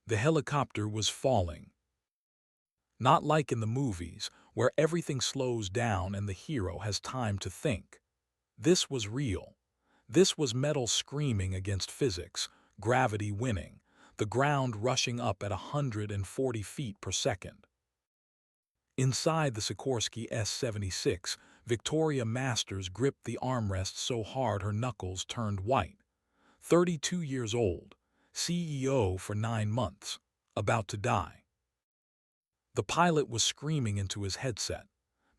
The helicopter was falling. Not like in the movies, where everything slows down and the hero has time to think. This was real. This was metal screaming against physics, gravity winning, the ground rushing up at 140 feet per second. Inside the Sikorsky S-76, Victoria Masters gripped the armrest so hard her knuckles turned white. 32 years old, CEO for 9 months, about to die. The pilot was screaming into his headset.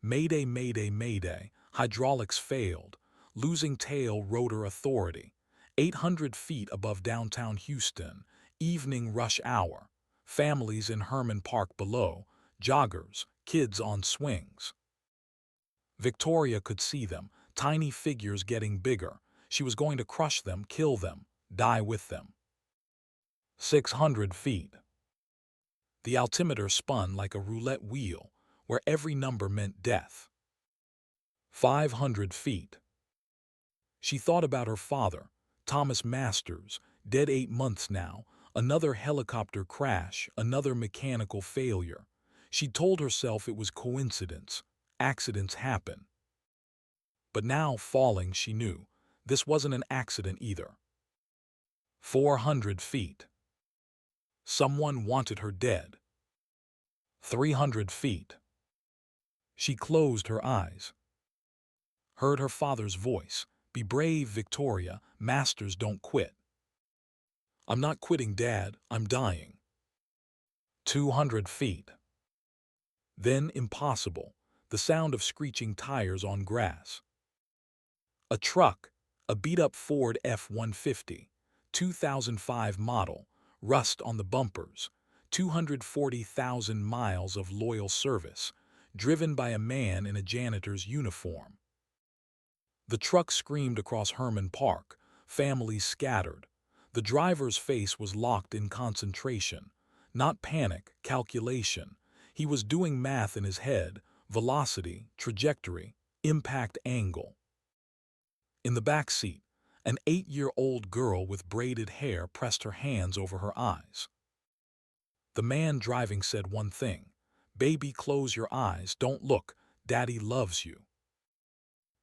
Mayday, mayday, mayday, hydraulics failed, losing tail rotor authority. 800 feet above downtown Houston, evening rush hour. Families in Herman Park below, joggers, kids on swings. Victoria could see them, tiny figures getting bigger. She was going to crush them, kill them, die with them. 600 feet. The altimeter spun like a roulette wheel, where every number meant death. 500 feet. She thought about her father, Thomas Masters, dead 8 months now, another helicopter crash, another mechanical failure. She told herself it was coincidence. Accidents happen. But now, falling, she knew, this wasn't an accident either. 400 feet. Someone wanted her dead. 300 feet. She closed her eyes. Heard her father's voice. Be brave, Victoria. Masters don't quit. I'm not quitting, Dad. I'm dying. 200 feet. Then impossible. The sound of screeching tires on grass. A truck, a beat-up Ford F-150, 2005 model, rust on the bumpers, 240,000 miles of loyal service, driven by a man in a janitor's uniform. The truck screamed across Herman Park, families scattered. The driver's face was locked in concentration, not panic, calculation. He was doing math in his head, velocity, trajectory, impact angle. In the back seat, an 8-year-old girl with braided hair pressed her hands over her eyes. The man driving said one thing, "Baby, close your eyes, don't look, Daddy loves you."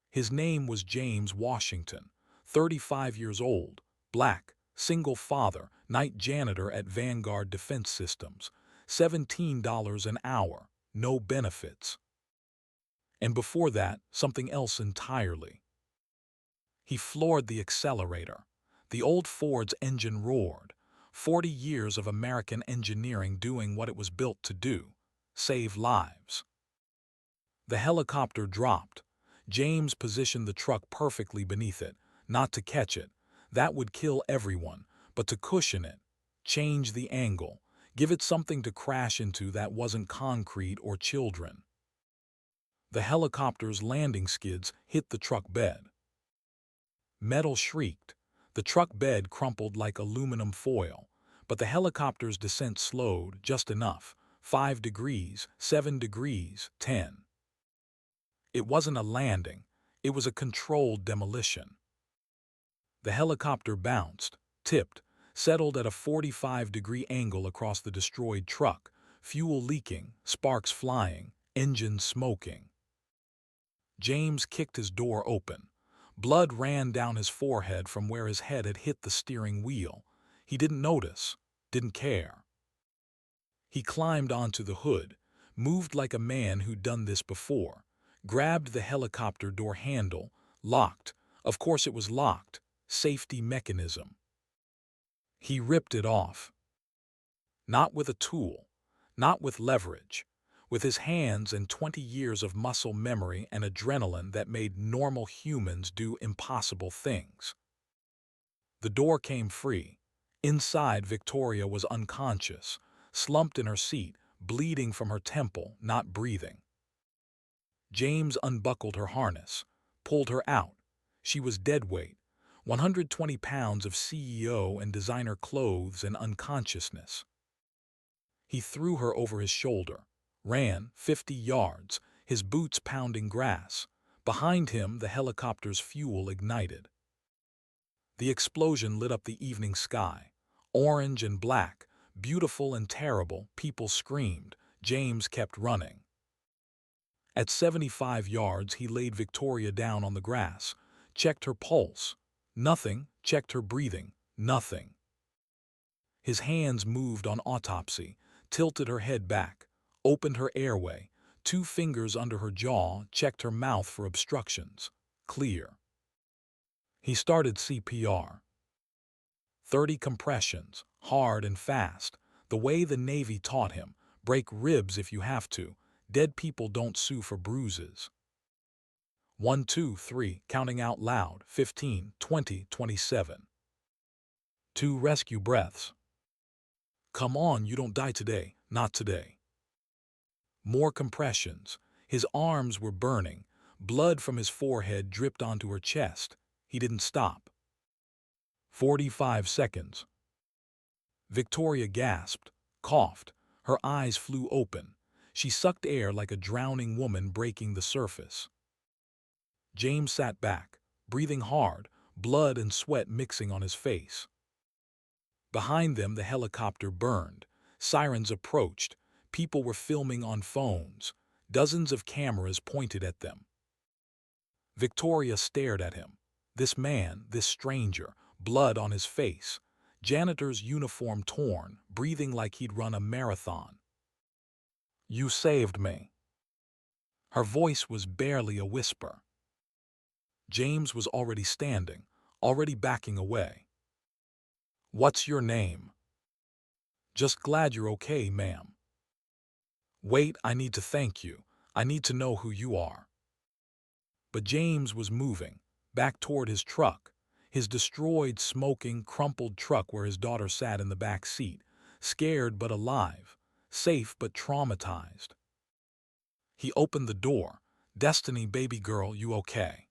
His name was James Washington, 35 years old, black, single father, night janitor at Vanguard Defense Systems, $17 an hour, no benefits. And before that, something else entirely. He floored the accelerator. The old Ford's engine roared. 40 years of American engineering doing what it was built to do, save lives. The helicopter dropped. James positioned the truck perfectly beneath it, not to catch it. That would kill everyone, but to cushion it, change the angle, give it something to crash into that wasn't concrete or children. The helicopter's landing skids hit the truck bed. Metal shrieked. The truck bed crumpled like aluminum foil, but the helicopter's descent slowed just enough. 5 degrees, 7 degrees, 10. It wasn't a landing. It was a controlled demolition. The helicopter bounced, tipped, settled at a 45-degree angle across the destroyed truck, fuel leaking, sparks flying, engine smoking. James kicked his door open. Blood ran down his forehead from where his head had hit the steering wheel. He didn't notice, didn't care. He climbed onto the hood, moved like a man who'd done this before, grabbed the helicopter door handle, locked. Of course it was locked. Safety mechanism. He ripped it off. Not with a tool, not with leverage, with his hands and 20 years of muscle memory and adrenaline that made normal humans do impossible things. The door came free. Inside, Victoria was unconscious, slumped in her seat, bleeding from her temple, not breathing. James unbuckled her harness, pulled her out. She was deadweight, 120 pounds of CEO and designer clothes and unconsciousness. He threw her over his shoulder, ran 50 yards, his boots pounding grass. Behind him, the helicopter's fuel ignited. The explosion lit up the evening sky, orange and black, Beautiful and terrible, people screamed. James kept running. At 75 yards, he laid Victoria down on the grass, checked her pulse. Nothing, checked her breathing. Nothing. His hands moved on autopsy, tilted her head back, opened her airway, 2 fingers under her jaw, checked her mouth for obstructions. Clear. He started CPR. 30 compressions, hard and fast, the way the Navy taught him. Break ribs if you have to. Dead people don't sue for bruises. 1, 2, 3, counting out loud, 15, 20, 27. 2 rescue breaths. Come on, you don't die today, not today. More compressions. His arms were burning. Blood from his forehead dripped onto her chest. He didn't stop. 45 seconds. Victoria gasped, coughed. Her eyes flew open. She sucked air like a drowning woman breaking the surface. James sat back, breathing hard, blood and sweat mixing on his face. Behind them, the helicopter burned. Sirens approached. People were filming on phones. Dozens of cameras pointed at them. Victoria stared at him. This man, this stranger, blood on his face. Janitor's uniform torn, breathing like he'd run a marathon. You saved me. Her voice was barely a whisper. James was already standing, already backing away. What's your name? Just glad you're okay, ma'am. Wait, I need to thank you. I need to know who you are. But James was moving, back toward his truck, his destroyed, smoking, crumpled truck where his daughter sat in the back seat, scared but alive, safe but traumatized. He opened the door. Destiny, baby girl, you okay?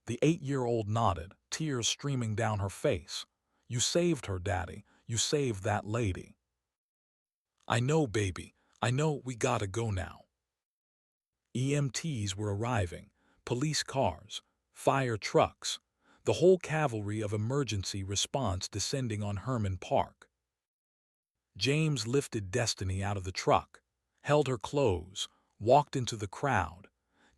The 8-year-old nodded, tears streaming down her face. You saved her, Daddy. You saved that lady. I know, baby. I know, we gotta go now. EMTs were arriving, police cars, fire trucks, the whole cavalry of emergency response descending on Herman Park. James lifted Destiny out of the truck, held her close, walked into the crowd,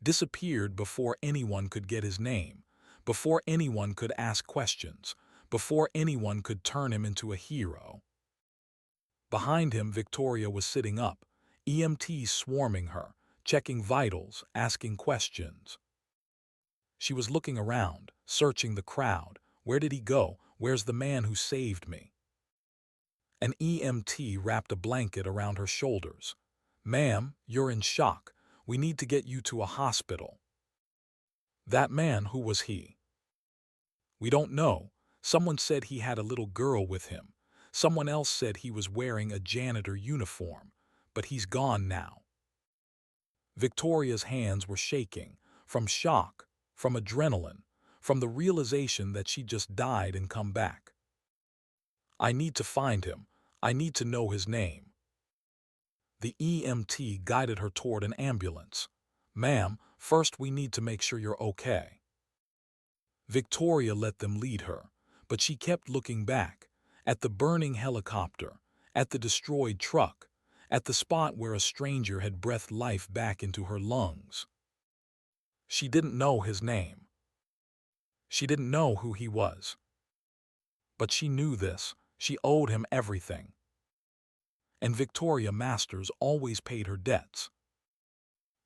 disappeared before anyone could get his name, before anyone could ask questions, before anyone could turn him into a hero. Behind him, Victoria was sitting up, EMTs swarming her, checking vitals, asking questions. She was looking around, searching the crowd. Where did he go? Where's the man who saved me? An EMT wrapped a blanket around her shoulders. Ma'am, you're in shock. We need to get you to a hospital. That man, who was he? We don't know. Someone said he had a little girl with him. Someone else said he was wearing a janitor uniform, but he's gone now. Victoria's hands were shaking, from shock, from adrenaline, from the realization that she just died and come back. I need to find him. I need to know his name. The EMT guided her toward an ambulance. Ma'am, first we need to make sure you're okay. Victoria let them lead her, but she kept looking back, at the burning helicopter, at the destroyed truck, at the spot where a stranger had breathed life back into her lungs. She didn't know his name. She didn't know who he was. But she knew this. She owed him everything. And Victoria Masters always paid her debts.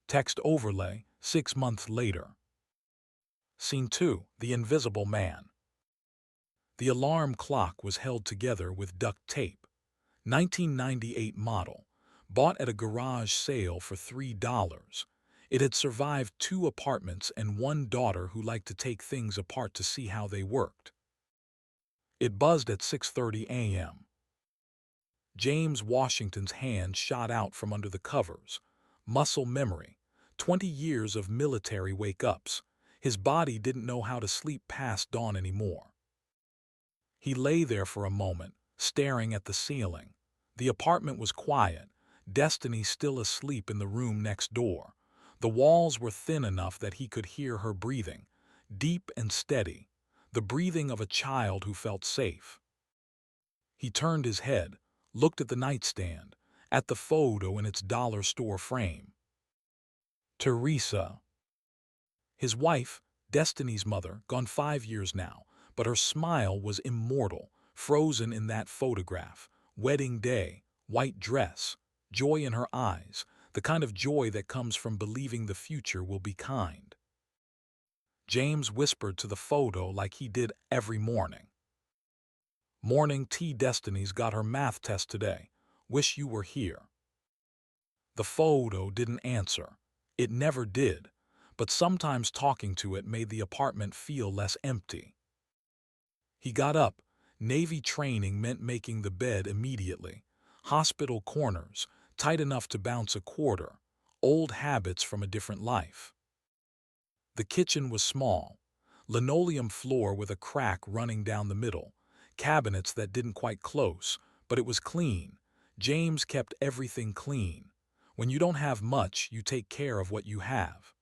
Text overlay, 6 months later. Scene 2, The Invisible Man. The alarm clock was held together with duct tape. 1998 model, bought at a garage sale for $3. It had survived 2 apartments and 1 daughter who liked to take things apart to see how they worked. It buzzed at 6:30 a.m. James Washington's hand shot out from under the covers. Muscle memory. 20 years of military wake-ups. His body didn't know how to sleep past dawn anymore. He lay there for a moment, staring at the ceiling. The apartment was quiet. Destiny still asleep in the room next door. The walls were thin enough that he could hear her breathing, deep and steady, the breathing of a child who felt safe. He turned his head, looked at the nightstand, at the photo in its dollar store frame. Teresa, his wife, Destiny's mother, gone 5 years now, but her smile was immortal, frozen in that photograph. Wedding day, white dress, joy in her eyes, the kind of joy that comes from believing the future will be kind. James whispered to the photo like he did every morning. Morning tea. Destiny's got her math test today. Wish you were here. The photo didn't answer. It never did, but sometimes talking to it made the apartment feel less empty. He got up. Navy training meant making the bed immediately. Hospital corners, tight enough to bounce a quarter. Old habits from a different life. The kitchen was small. Linoleum floor with a crack running down the middle. Cabinets that didn't quite close, but it was clean. James kept everything clean. When you don't have much, you take care of what you have.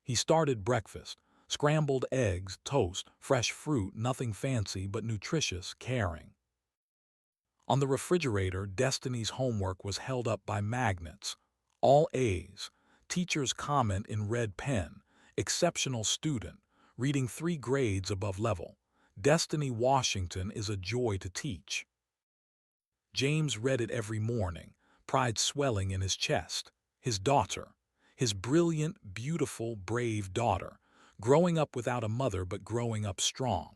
He started breakfast. Scrambled eggs, toast, fresh fruit, nothing fancy but nutritious, caring. On the refrigerator, Destiny's homework was held up by magnets. All A's. Teacher's comment in red pen. Exceptional student. Reading 3 grades above level. Destiny Washington is a joy to teach. James read it every morning, pride swelling in his chest. His daughter. His brilliant, beautiful, brave daughter. Growing up without a mother but growing up strong.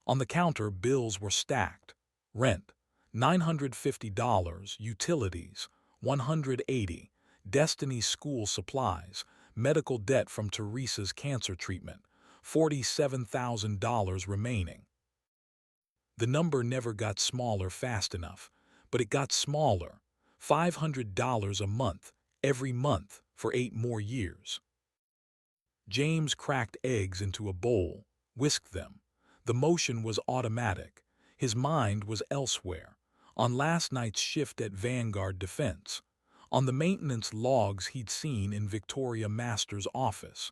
On the counter, bills were stacked. Rent, $950, utilities, $180, Destiny's school supplies, medical debt from Teresa's cancer treatment, $47,000 remaining. The number never got smaller fast enough, but it got smaller, $500 a month, every month, for 8 more years. James cracked eggs into a bowl, whisked them. The motion was automatic. His mind was elsewhere. On last night's shift at Vanguard Defense. On the maintenance logs he'd seen in Victoria Master's office.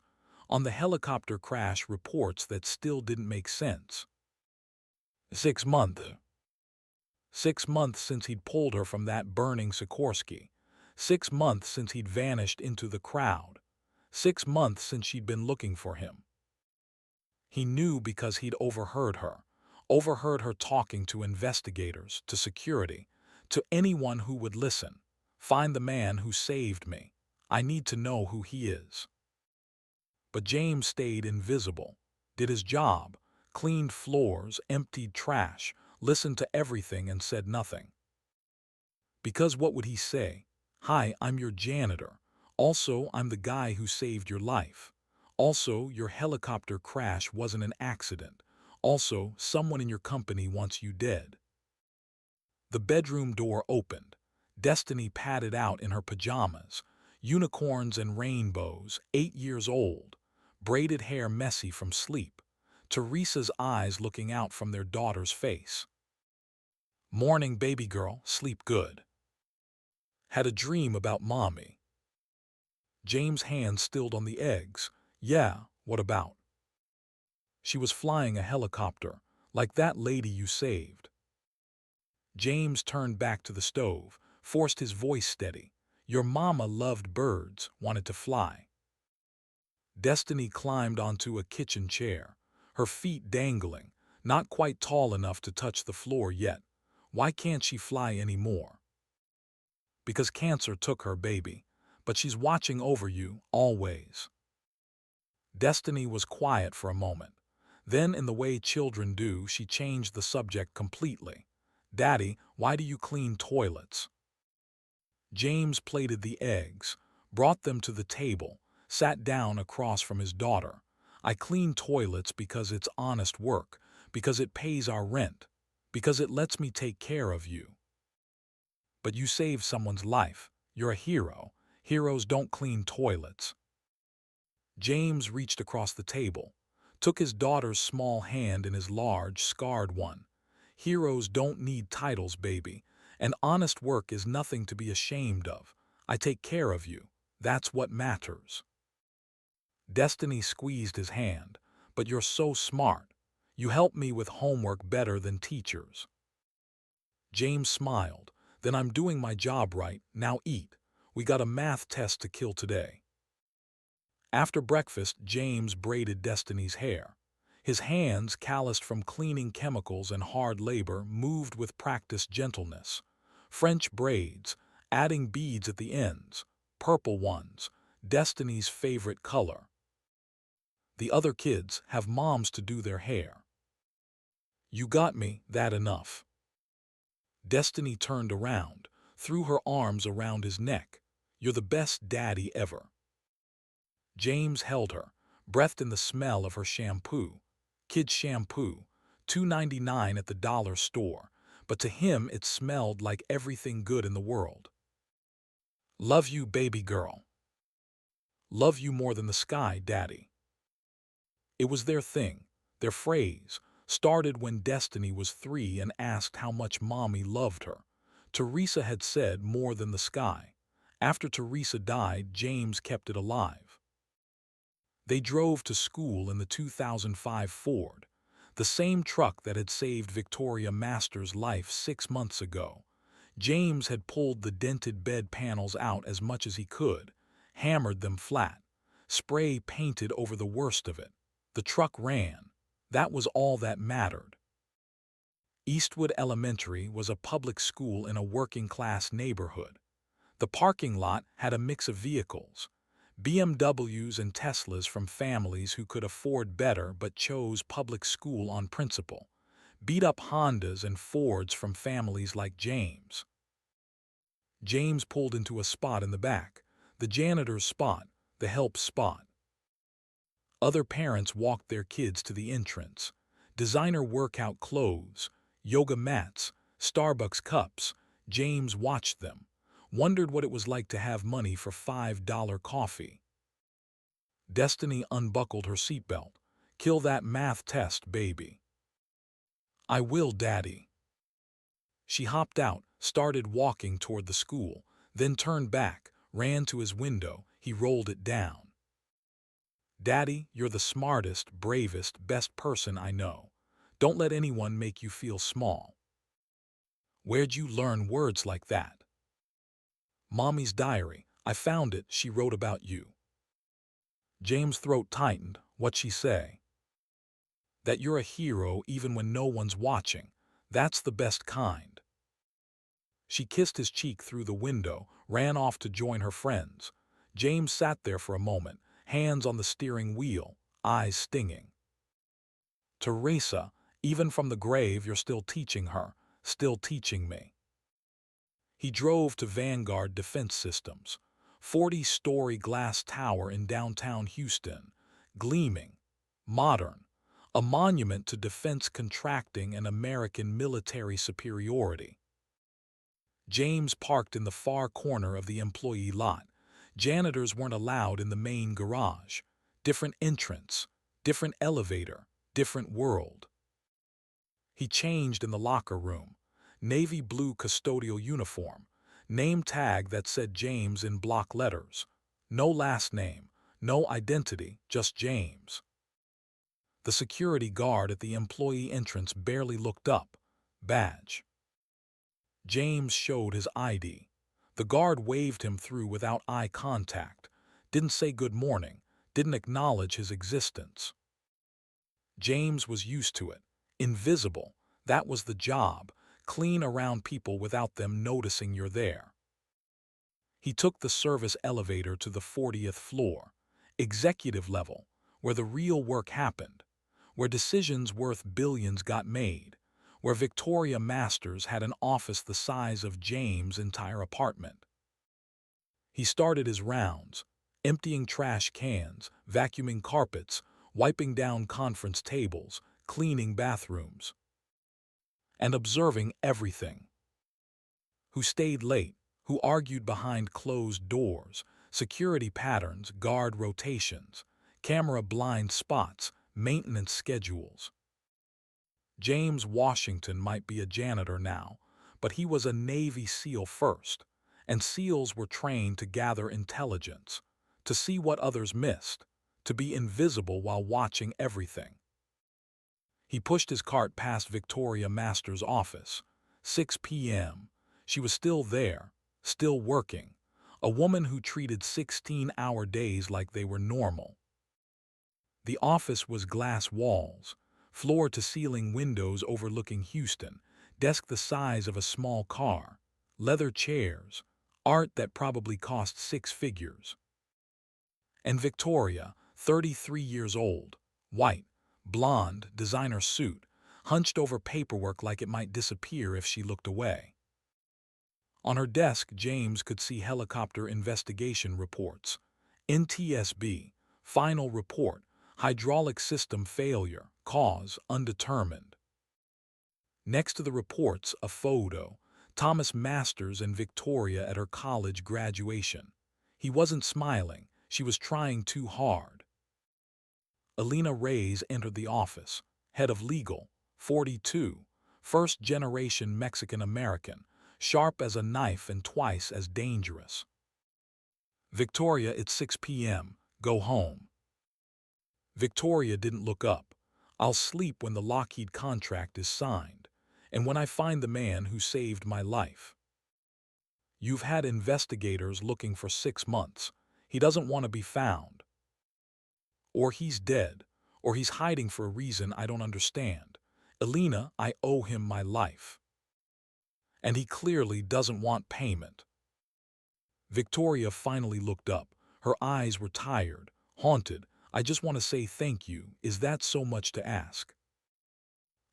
On the helicopter crash reports that still didn't make sense. 6 months. 6 months since he'd pulled her from that burning Sikorsky. 6 months since he'd vanished into the crowd. 6 months since she'd been looking for him. He knew because he'd overheard her talking to investigators, to security, to anyone who would listen. Find the man who saved me. I need to know who he is. But James stayed invisible, did his job, cleaned floors, emptied trash, listened to everything and said nothing. Because what would he say? Hi, I'm your janitor. Also, I'm the guy who saved your life. Also, your helicopter crash wasn't an accident. Also, someone in your company wants you dead. The bedroom door opened. Destiny padded out in her pajamas. Unicorns and rainbows, 8 years old. Braided hair messy from sleep. Teresa's eyes looking out from their daughter's face. Morning, baby girl, sleep good. Had a dream about mommy. James' hand stilled on the eggs. Yeah, what about? She was flying a helicopter, like that lady you saved. James turned back to the stove, forced his voice steady. Your mama loved birds, wanted to fly. Destiny climbed onto a kitchen chair, her feet dangling, not quite tall enough to touch the floor yet. Why can't she fly anymore? Because cancer took her, baby, but she's watching over you, always. Destiny was quiet for a moment. Then, in the way children do, she changed the subject completely. Daddy, why do you clean toilets? James plated the eggs, brought them to the table, sat down across from his daughter. I clean toilets because it's honest work, because it pays our rent, because it lets me take care of you. But you saved someone's life. You're a hero. Heroes don't clean toilets. James reached across the table, took his daughter's small hand in his large, scarred one. Heroes don't need titles, baby, and honest work is nothing to be ashamed of. I take care of you. That's what matters. Destiny squeezed his hand. But you're so smart. You help me with homework better than teachers. James smiled. Then I'm doing my job right. Now eat. We got a math test to kill today. After breakfast, James braided Destiny's hair. His hands, calloused from cleaning chemicals and hard labor, moved with practiced gentleness. French braids, adding beads at the ends, purple ones, Destiny's favorite color. The other kids have moms to do their hair. You got me, that enough. Destiny turned around, threw her arms around his neck. You're the best daddy ever. James held her, breathed in the smell of her shampoo. Kid shampoo, $2.99 at the dollar store, but to him it smelled like everything good in the world. Love you, baby girl. Love you more than the sky, daddy. It was their thing, their phrase, started when Destiny was 3 and asked how much mommy loved her. Teresa had said more than the sky. After Teresa died, James kept it alive. They drove to school in the 2005 Ford, the same truck that had saved Victoria Masters' life 6 months ago. James had pulled the dented bed panels out as much as he could, hammered them flat, spray painted over the worst of it. The truck ran. That was all that mattered. Eastwood Elementary was a public school in a working-class neighborhood. The parking lot had a mix of vehicles, BMWs and Teslas from families who could afford better but chose public school on principle, beat-up Hondas and Fords from families like James. James pulled into a spot in the back, the janitor's spot, the help spot. Other parents walked their kids to the entrance. Designer workout clothes, yoga mats, Starbucks cups. James watched them, wondered what it was like to have money for $5 coffee. Destiny unbuckled her seatbelt. Kill that math test, baby. I will, Daddy. She hopped out, started walking toward the school, then turned back, ran to his window. He rolled it down. Daddy, you're the smartest, bravest, best person I know. Don't let anyone make you feel small. Where'd you learn words like that? Mommy's diary. I found it. She wrote about you. James' throat tightened. What'd she say? That you're a hero even when no one's watching. That's the best kind. She kissed his cheek through the window, ran off to join her friends. James sat there for a moment, hands on the steering wheel, eyes stinging. Teresa, even from the grave you're still teaching her, still teaching me. He drove to Vanguard Defense Systems, 40-story glass tower in downtown Houston, gleaming, modern, a monument to defense contracting and American military superiority. James parked in the far corner of the employee lot. Janitors weren't allowed in the main garage. Different entrance, different elevator, different world. He changed in the locker room. Navy blue custodial uniform. Name tag that said James in block letters. No last name, no identity, just James. The security guard at the employee entrance barely looked up. Badge. James showed his ID. The guard waved him through without eye contact, didn't say good morning, didn't acknowledge his existence. James was used to it. Invisible, that was the job, clean around people without them noticing you're there. He took the service elevator to the 40th floor, executive level, where the real work happened, where decisions worth billions got made, where Victoria Masters had an office the size of James' entire apartment. He started his rounds, emptying trash cans, vacuuming carpets, wiping down conference tables, cleaning bathrooms, and observing everything. Who stayed late, who argued behind closed doors, security patterns, guard rotations, camera blind spots, maintenance schedules. James Washington might be a janitor now, but he was a Navy SEAL first, and SEALs were trained to gather intelligence, to see what others missed, to be invisible while watching everything. He pushed his cart past Victoria Masters' office, 6 p.m. She was still there, still working. A woman who treated 16-hour days like they were normal. The office was glass walls, floor-to-ceiling windows overlooking Houston, desk the size of a small car, leather chairs, art that probably cost six figures. And Victoria, 33 years old, white, blonde, designer suit, hunched over paperwork like it might disappear if she looked away. On her desk, James could see helicopter investigation reports. NTSB, final report, hydraulic system failure, cause undetermined. Next to the reports, a photo, Thomas Masters and Victoria at her college graduation. He wasn't smiling, she was trying too hard. Elena Reyes entered the office, head of legal, 42, first-generation Mexican-American, sharp as a knife and twice as dangerous. Victoria, it's 6 p.m., go home. Victoria didn't look up. I'll sleep when the Lockheed contract is signed, and when I find the man who saved my life. You've had investigators looking for 6 months. He doesn't want to be found. Or he's dead, or he's hiding for a reason I don't understand. Elena, I owe him my life. And he clearly doesn't want payment. Victoria finally looked up. Her eyes were tired, haunted. I just want to say thank you. Is that so much to ask?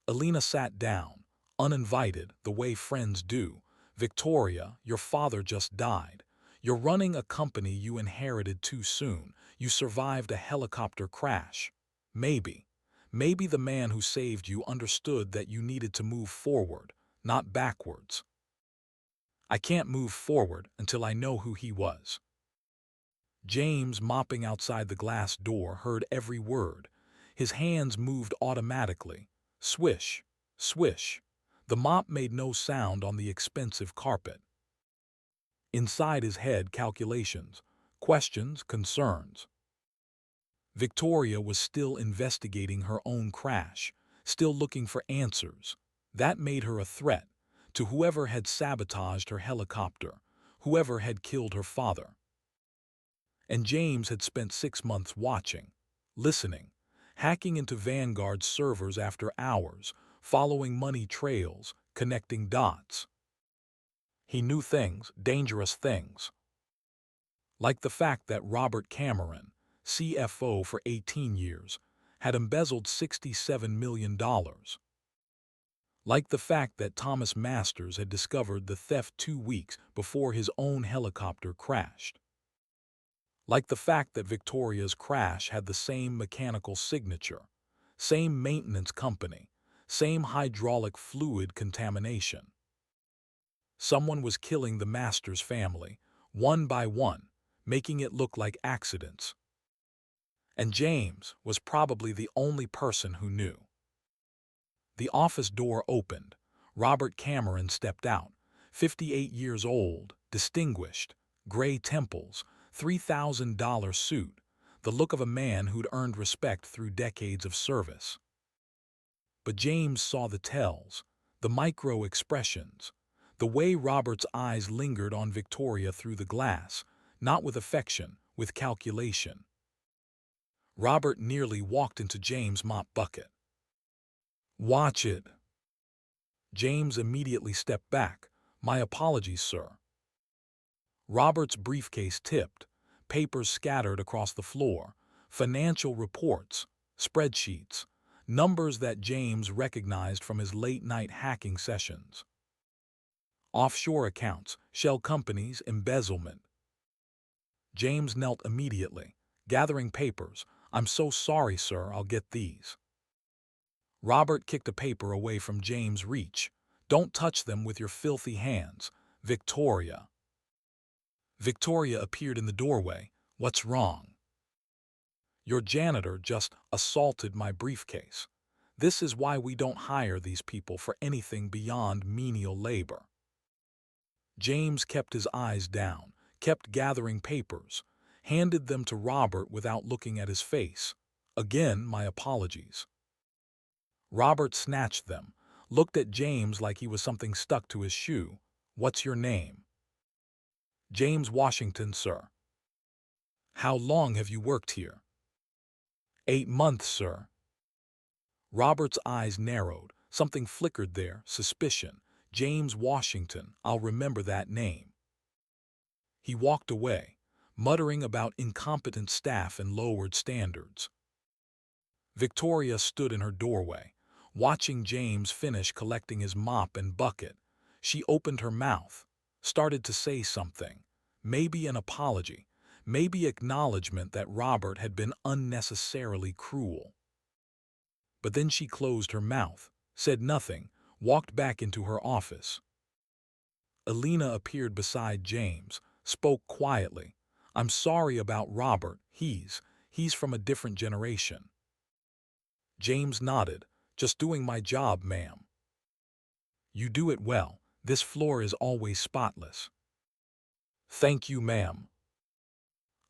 Elena sat down, uninvited, the way friends do. Victoria, your father just died. You're running a company you inherited too soon. You survived a helicopter crash. Maybe the man who saved you understood that you needed to move forward, not backwards. I can't move forward until I know who he was. James, mopping outside the glass door, heard every word. His hands moved automatically. Swish, swish. The mop made no sound on the expensive carpet. Inside his head, calculations, questions, concerns. Victoria was still investigating her own crash, still looking for answers. That made her a threat to whoever had sabotaged her helicopter, whoever had killed her father. And James had spent 6 months watching, listening, hacking into Vanguard's servers after hours, following money trails, connecting dots. He knew things, dangerous things. Like the fact that Robert Cameron, CFO for 18 years, had embezzled $67 million. Like the fact that Thomas Masters had discovered the theft 2 weeks before his own helicopter crashed. Like the fact that Victoria's crash had the same mechanical signature, same maintenance company, same hydraulic fluid contamination. Someone was killing the Masters family, one by one, making it look like accidents. And James was probably the only person who knew. The office door opened. Robert Cameron stepped out, 58 years old, distinguished, gray temples, $3,000 suit, the look of a man who'd earned respect through decades of service. But James saw the tells, the micro-expressions, the way Robert's eyes lingered on Victoria through the glass, not with affection, with calculation. Robert nearly walked into James' mop bucket. "Watch it." James immediately stepped back. "My apologies, sir." Robert's briefcase tipped, papers scattered across the floor, financial reports, spreadsheets, numbers that James recognized from his late-night hacking sessions. Offshore accounts, shell companies, embezzlement. James knelt immediately, gathering papers. "I'm so sorry, sir, I'll get these." Robert kicked a paper away from James' reach. "Don't touch them with your filthy hands, Victoria." Victoria appeared in the doorway. "What's wrong?" "Your janitor just assaulted my briefcase. This is why we don't hire these people for anything beyond menial labor." James kept his eyes down, kept gathering papers, handed them to Robert without looking at his face. "Again, my apologies." Robert snatched them, looked at James like he was something stuck to his shoe. "What's your name?" "James Washington, sir." "How long have you worked here?" "8 months, sir." Robert's eyes narrowed. Something flickered there, suspicion. James Washington, I'll remember that name. He walked away, muttering about incompetent staff and lowered standards. Victoria stood in her doorway, watching James finish collecting his mop and bucket. She opened her mouth, started to say something, maybe an apology, maybe acknowledgement that Robert had been unnecessarily cruel. But then she closed her mouth, said nothing, walked back into her office. Alina appeared beside James, spoke quietly. "I'm sorry about Robert, he's from a different generation." James nodded. "Just doing my job, ma'am." "You do it well. This floor is always spotless." "Thank you, ma'am."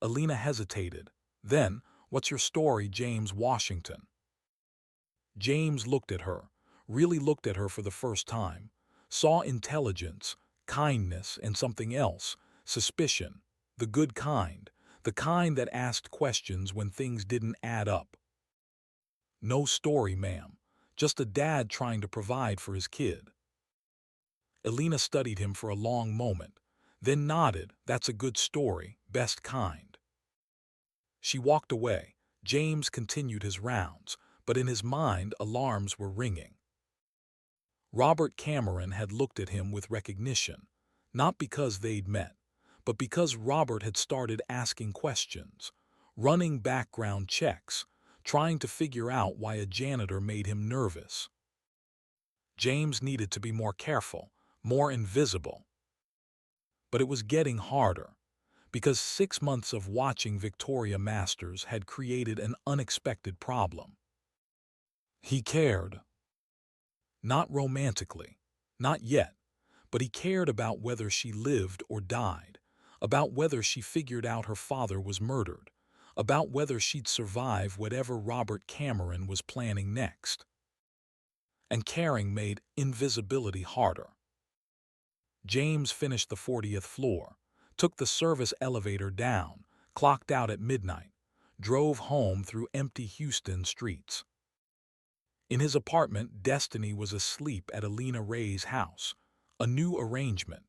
Alina hesitated. Then, "What's your story, James Washington?" James looked at her, really looked at her for the first time, saw intelligence, kindness, and something else, suspicion, the good kind, the kind that asked questions when things didn't add up. "No story, ma'am. Just a dad trying to provide for his kid." Alina studied him for a long moment, then nodded. "That's a good story, best kind." She walked away. James continued his rounds, but in his mind alarms were ringing. Robert Cameron had looked at him with recognition, not because they'd met, but because Robert had started asking questions, running background checks, trying to figure out why a janitor made him nervous. James needed to be more careful, more invisible. But it was getting harder, because 6 months of watching Victoria Masters had created an unexpected problem. He cared. Not romantically, not yet, but he cared about whether she lived or died, about whether she figured out her father was murdered, about whether she'd survive whatever Robert Cameron was planning next. And caring made invisibility harder. James finished the 40th floor, took the service elevator down, clocked out at midnight, drove home through empty Houston streets. In his apartment, Destiny was asleep at Alina Ray's house, a new arrangement.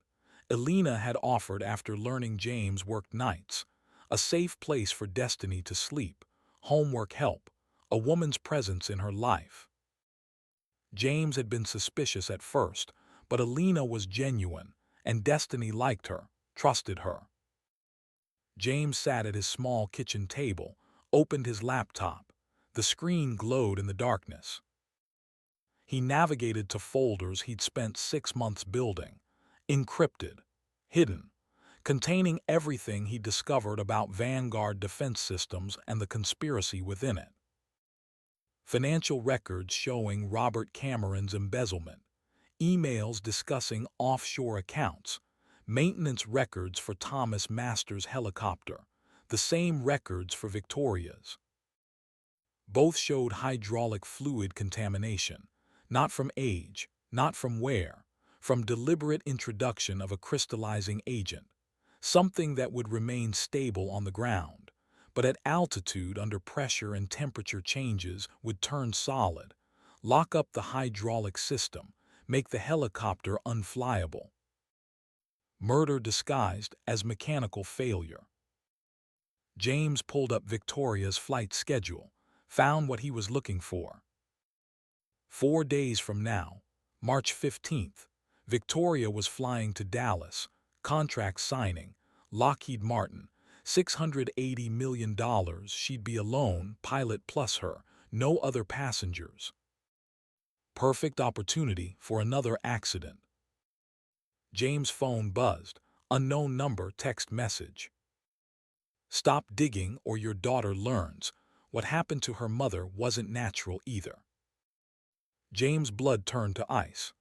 Alina had offered after learning James worked nights, a safe place for Destiny to sleep, homework help, a woman's presence in her life. James had been suspicious at first, but Alina was genuine, and Destiny liked her, trusted her. James sat at his small kitchen table, opened his laptop. The screen glowed in the darkness. He navigated to folders he'd spent 6 months building, encrypted, hidden, containing everything he discovered about Vanguard defense systems and the conspiracy within it. Financial records showing Robert Cameron's embezzlement, emails discussing offshore accounts, maintenance records for Thomas Masters' helicopter, the same records for Victoria's. Both showed hydraulic fluid contamination, not from age, not from wear, from deliberate introduction of a crystallizing agent, something that would remain stable on the ground, but at altitude under pressure and temperature changes would turn solid, lock up the hydraulic system, make the helicopter unflyable. Murder disguised as mechanical failure. James pulled up Victoria's flight schedule, found what he was looking for. 4 days from now, March 15th, Victoria was flying to Dallas, contract signing, Lockheed Martin, $680 million. She'd be alone, pilot plus her, no other passengers. Perfect opportunity for another accident. James' phone buzzed, unknown number, text message. "Stop digging or your daughter learns. What happened to her mother wasn't natural either." James' blood turned to ice.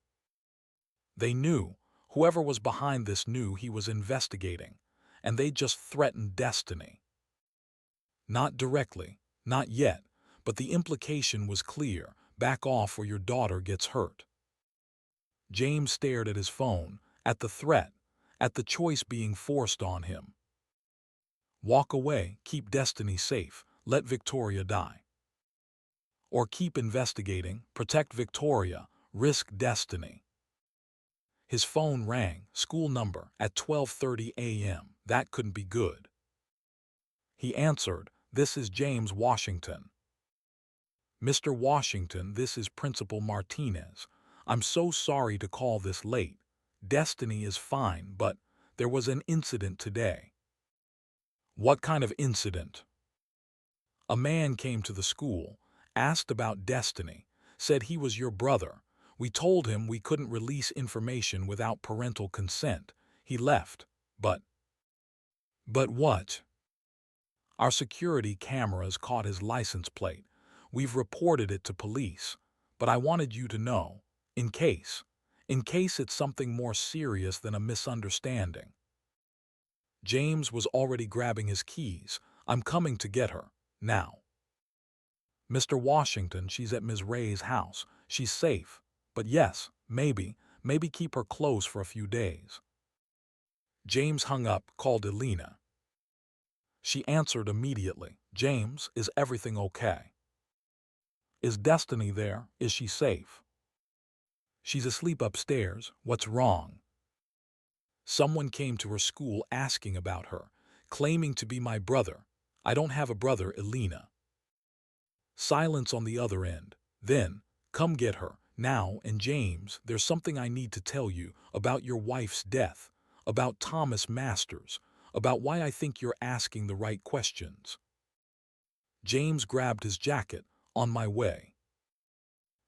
They knew, whoever was behind this knew he was investigating, and they just threatened Destiny. Not directly, not yet, but the implication was clear: back off or your daughter gets hurt. James stared at his phone, at the threat, at the choice being forced on him. Walk away, keep Destiny safe, let Victoria die. Or keep investigating, protect Victoria, risk Destiny. His phone rang, school number, at 12:30 a.m. That couldn't be good. He answered, "This is James Washington." "Mr. Washington, this is Principal Martinez. I'm so sorry to call this late. Destiny is fine, but there was an incident today." "What kind of incident?" "A man came to the school, asked about Destiny, said he was your brother. We told him we couldn't release information without parental consent. He left. But what?" "Our security cameras caught his license plate. We've reported it to police. But I wanted you to know, in case it's something more serious than a misunderstanding." James was already grabbing his keys. "I'm coming to get her. Now." "Mr. Washington, she's at Ms. Ray's house. She's safe. But yes, maybe keep her close for a few days." James hung up, called Elena. She answered immediately. "James, is everything okay? Is Destiny there? Is she safe?" "She's asleep upstairs. What's wrong?" "Someone came to her school asking about her, claiming to be my brother. I don't have a brother, Elena." Silence on the other end. Then, "Come get her, now, and James, there's something I need to tell you about your wife's death, about Thomas Masters, about why I think you're asking the right questions." James grabbed his jacket. "On my way."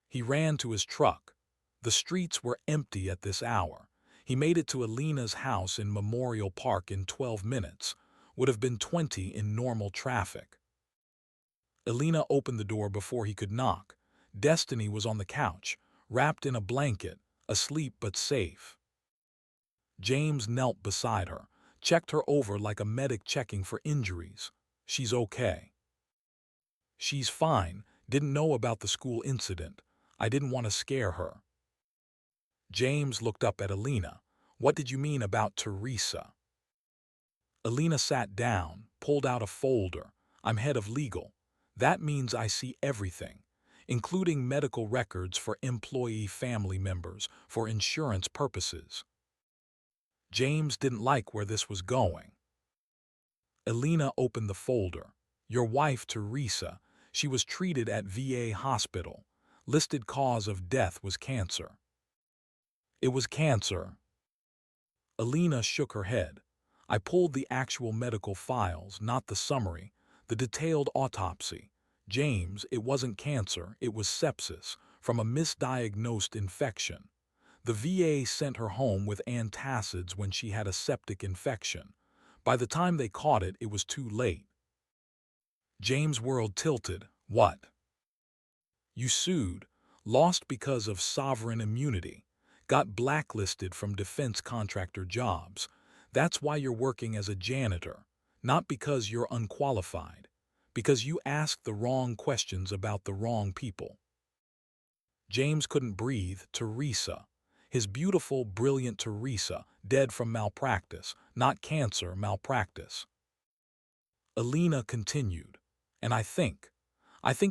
He ran to his truck. The streets were empty at this hour. He made it to Elena's house in Memorial Park in 12 minutes. Would have been 20 in normal traffic. Elena opened the door before he could knock. Destiny was on the couch, wrapped in a blanket, asleep but safe. James knelt beside her, checked her over like a medic checking for injuries. "She's okay." "She's fine. Didn't know about the school incident. I didn't want to scare her." James looked up at Elena. "What did you mean about Teresa?" Elena sat down, pulled out a folder. "I'm head of legal. That means I see everything, including medical records for employee family members for insurance purposes." James didn't like where this was going. Elena opened the folder. "Your wife, Teresa, she was treated at VA hospital. Listed cause of death was cancer." "It was cancer?" Elena shook her head. "I pulled the actual medical files, not the summary, the detailed autopsy. James, it wasn't cancer, it was sepsis, from a misdiagnosed infection. The VA sent her home with antacids when she had a septic infection. By the time they caught it, it was too late." James' world tilted. "What?" "You sued, lost because of sovereign immunity, got blacklisted from defense contractor jobs. That's why you're working as a janitor, not because you're unqualified, because you asked the wrong questions about the wrong people." James couldn't breathe. Teresa. His beautiful, brilliant Teresa, dead from malpractice, not cancer, malpractice. Elena continued. "And I think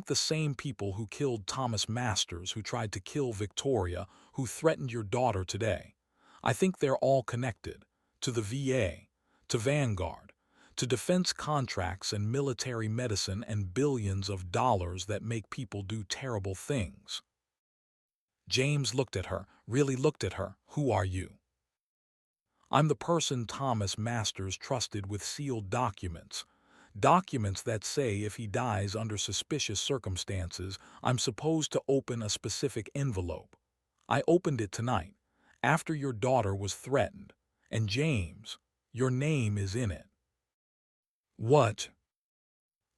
the same people who killed Thomas Masters, who tried to kill Victoria, who threatened your daughter today, I think they're all connected. To the VA, to Vanguard, to defense contracts and military medicine and billions of dollars that make people do terrible things." James looked at her, really looked at her. "Who are you?" "I'm the person Thomas Masters trusted with sealed documents. Documents that say if he dies under suspicious circumstances, I'm supposed to open a specific envelope. I opened it tonight, after your daughter was threatened. And James, your name is in it." "What?"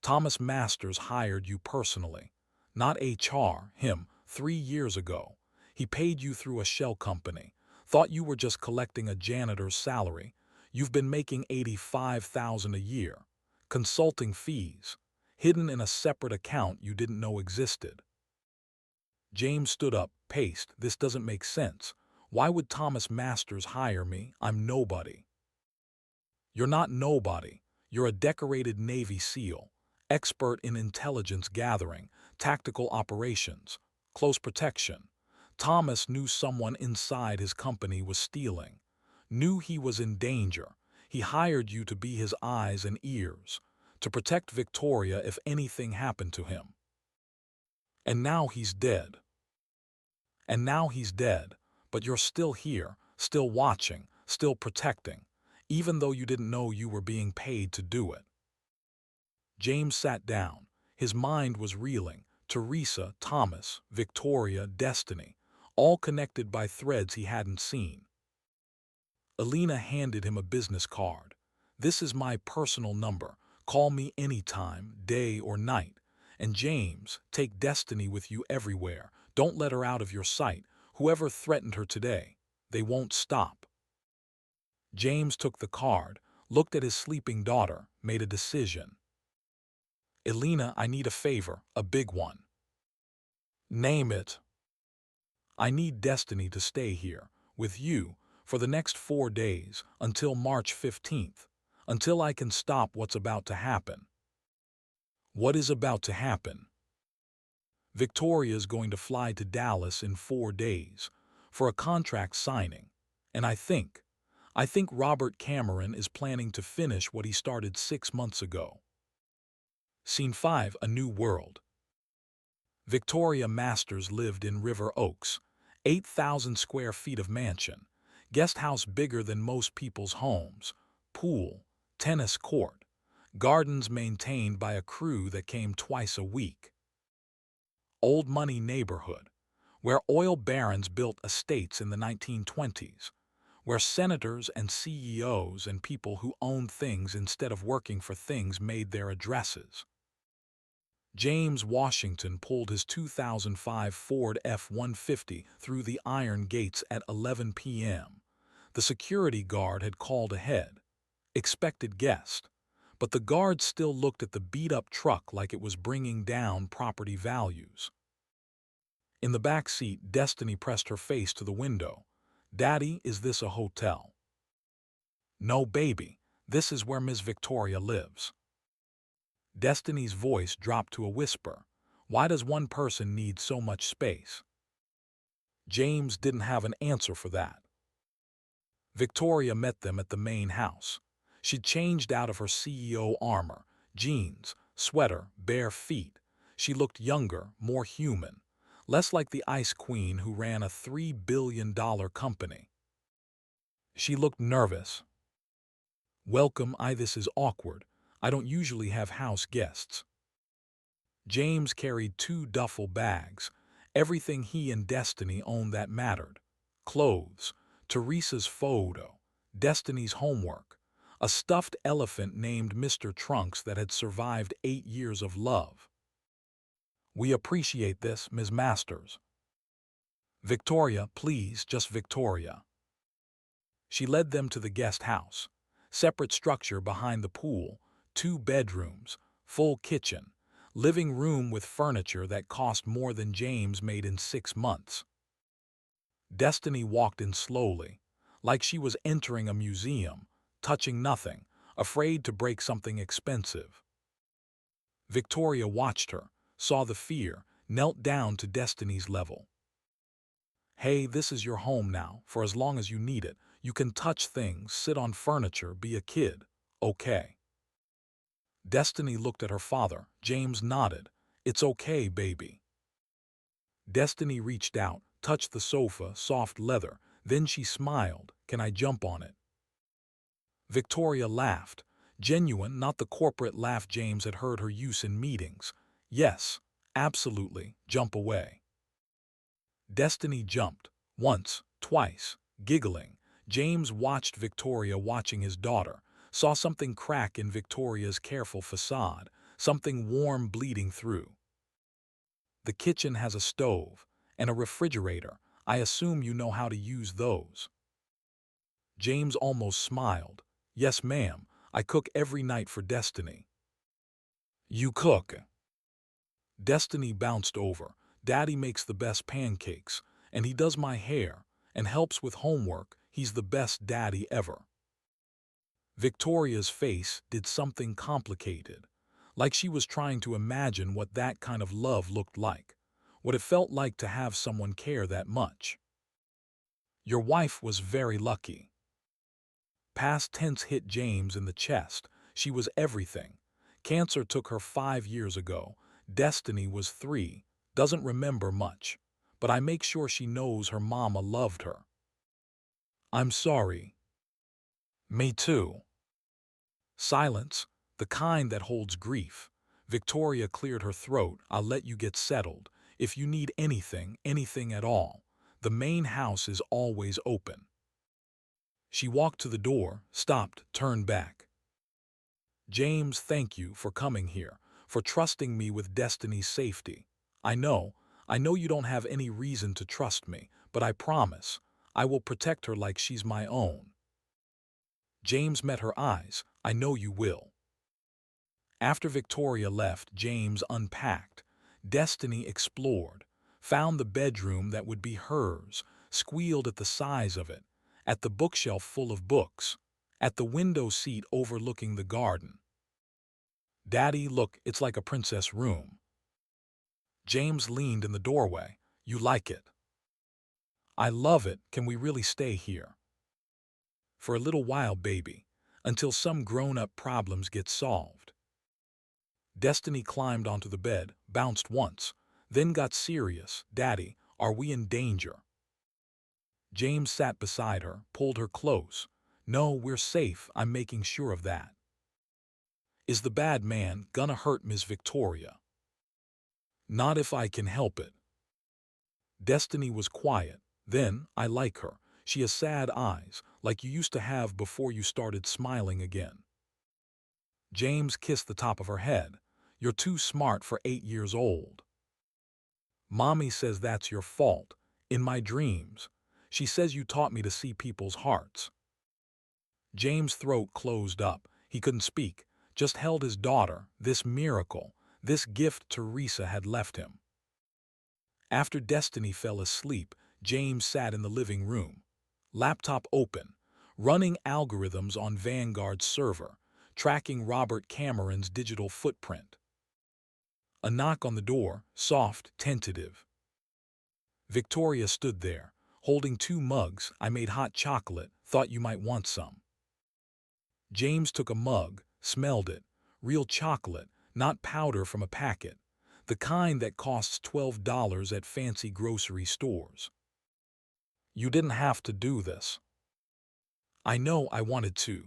"Thomas Masters hired you personally. Not HR, him, 3 years ago. He paid you through a shell company. Thought you were just collecting a janitor's salary. You've been making $85,000 a year. Consulting fees, hidden in a separate account you didn't know existed." James stood up, paced. "This doesn't make sense. Why would Thomas Masters hire me? I'm nobody. You're not nobody. You're a decorated Navy SEAL, expert in intelligence gathering, tactical operations, close protection. Thomas knew someone inside his company was stealing, knew he was in danger. He hired you to be his eyes and ears, to protect Victoria if anything happened to him. And now he's dead. And now he's dead, but you're still here, still watching, still protecting, even though you didn't know you were being paid to do it. James sat down. His mind was reeling. Teresa, Thomas, Victoria, Destiny, all connected by threads he hadn't seen. Elena handed him a business card. This is my personal number. Call me anytime, day or night. And James, take Destiny with you everywhere. Don't let her out of your sight. Whoever threatened her today, they won't stop. James took the card, looked at his sleeping daughter, made a decision. Elena, I need a favor, a big one. Name it. I need Destiny to stay here, with you, for the next 4 days, until March 15th, until I can stop what's about to happen. What is about to happen? Victoria's going to fly to Dallas in 4 days, for a contract signing, and I think Robert Cameron is planning to finish what he started 6 months ago. Scene 5, A New World. Victoria Masters lived in River Oaks, 8,000 square feet of mansion, guest house bigger than most people's homes, pool, tennis court, gardens maintained by a crew that came twice a week. Old money neighborhood, where oil barons built estates in the 1920s, where senators and CEOs and people who owned things instead of working for things made their addresses. James Washington pulled his 2005 Ford F-150 through the iron gates at 11 p.m. The security guard had called ahead. Expected guest. But the guard still looked at the beat-up truck like it was bringing down property values. In the back seat, Destiny pressed her face to the window. Daddy, is this a hotel? No, baby. This is where Miss Victoria lives. Destiny's voice dropped to a whisper. Why does one person need so much space? James didn't have an answer for that. Victoria met them at the main house. She'd changed out of her CEO armor, jeans, sweater, bare feet. She looked younger, more human, less like the ice queen who ran a $3 billion company. She looked nervous. Welcome, this is awkward. I don't usually have house guests. James carried 2 duffel bags, everything he and Destiny owned that mattered. Clothes, Teresa's photo, Destiny's homework, a stuffed elephant named Mr. Trunks that had survived 8 years of love. We appreciate this, Ms. Masters. Victoria, please, just Victoria. She led them to the guest house, separate structure behind the pool, 2 bedrooms, full kitchen, living room with furniture that cost more than James made in 6 months. Destiny walked in slowly, like she was entering a museum, touching nothing, afraid to break something expensive. Victoria watched her, saw the fear, knelt down to Destiny's level. Hey, this is your home now, for as long as you need it. You can touch things, sit on furniture, be a kid. Okay. Destiny looked at her father. James nodded. It's okay, baby. Destiny reached out, touched the sofa, soft leather. Then she smiled. Can I jump on it? Victoria laughed. Genuine, not the corporate laugh James had heard her use in meetings. Yes, absolutely, jump away. Destiny jumped. Once, twice, giggling. James watched Victoria watching his daughter, saw something crack in Victoria's careful facade, something warm bleeding through. The kitchen has a stove and a refrigerator. I assume you know how to use those. James almost smiled. Yes, ma'am. I cook every night for Destiny. You cook? Destiny bounced over. Daddy makes the best pancakes, and he does my hair, and helps with homework. He's the best daddy ever. Victoria's face did something complicated, like she was trying to imagine what that kind of love looked like, what it felt like to have someone care that much. Your wife was very lucky. Past tense hit James in the chest. She was everything. Cancer took her 5 years ago. Destiny was 3, doesn't remember much. But I make sure she knows her mama loved her. I'm sorry. Me too. Silence, the kind that holds grief. Victoria cleared her throat. I'll let you get settled. If you need anything, anything at all, the main house is always open. She walked to the door, stopped, turned back. James, thank you for coming here, for trusting me with Destiny's safety. I know you don't have any reason to trust me, but I promise, I will protect her like she's my own. James met her eyes. I know you will. After Victoria left, James unpacked. Destiny explored, found the bedroom that would be hers, squealed at the size of it, at the bookshelf full of books, at the window seat overlooking the garden. Daddy, look, it's like a princess room. James leaned in the doorway. You like it? I love it. Can we really stay here? For a little while, baby, until some grown-up problems get solved. Destiny climbed onto the bed, bounced once, then got serious. Daddy, are we in danger? James sat beside her, pulled her close. No, we're safe. I'm making sure of that. Is the bad man gonna hurt Miss Victoria? Not if I can help it. Destiny was quiet. Then, I like her. She has sad eyes, like you used to have before you started smiling again. James kissed the top of her head. You're too smart for 8 years old. Mommy says that's your fault. In my dreams, she says you taught me to see people's hearts. James' throat closed up. He couldn't speak, just held his daughter, this miracle, this gift Teresa had left him. After Destiny fell asleep, James sat in the living room. Laptop open, running algorithms on Vanguard's server, tracking Robert Cameron's digital footprint. A knock on the door, soft, tentative. Victoria stood there, holding 2 mugs. I made hot chocolate, thought you might want some. James took a mug, smelled it. Real chocolate, not powder from a packet. The kind that costs $12 at fancy grocery stores. You didn't have to do this. I know I wanted to.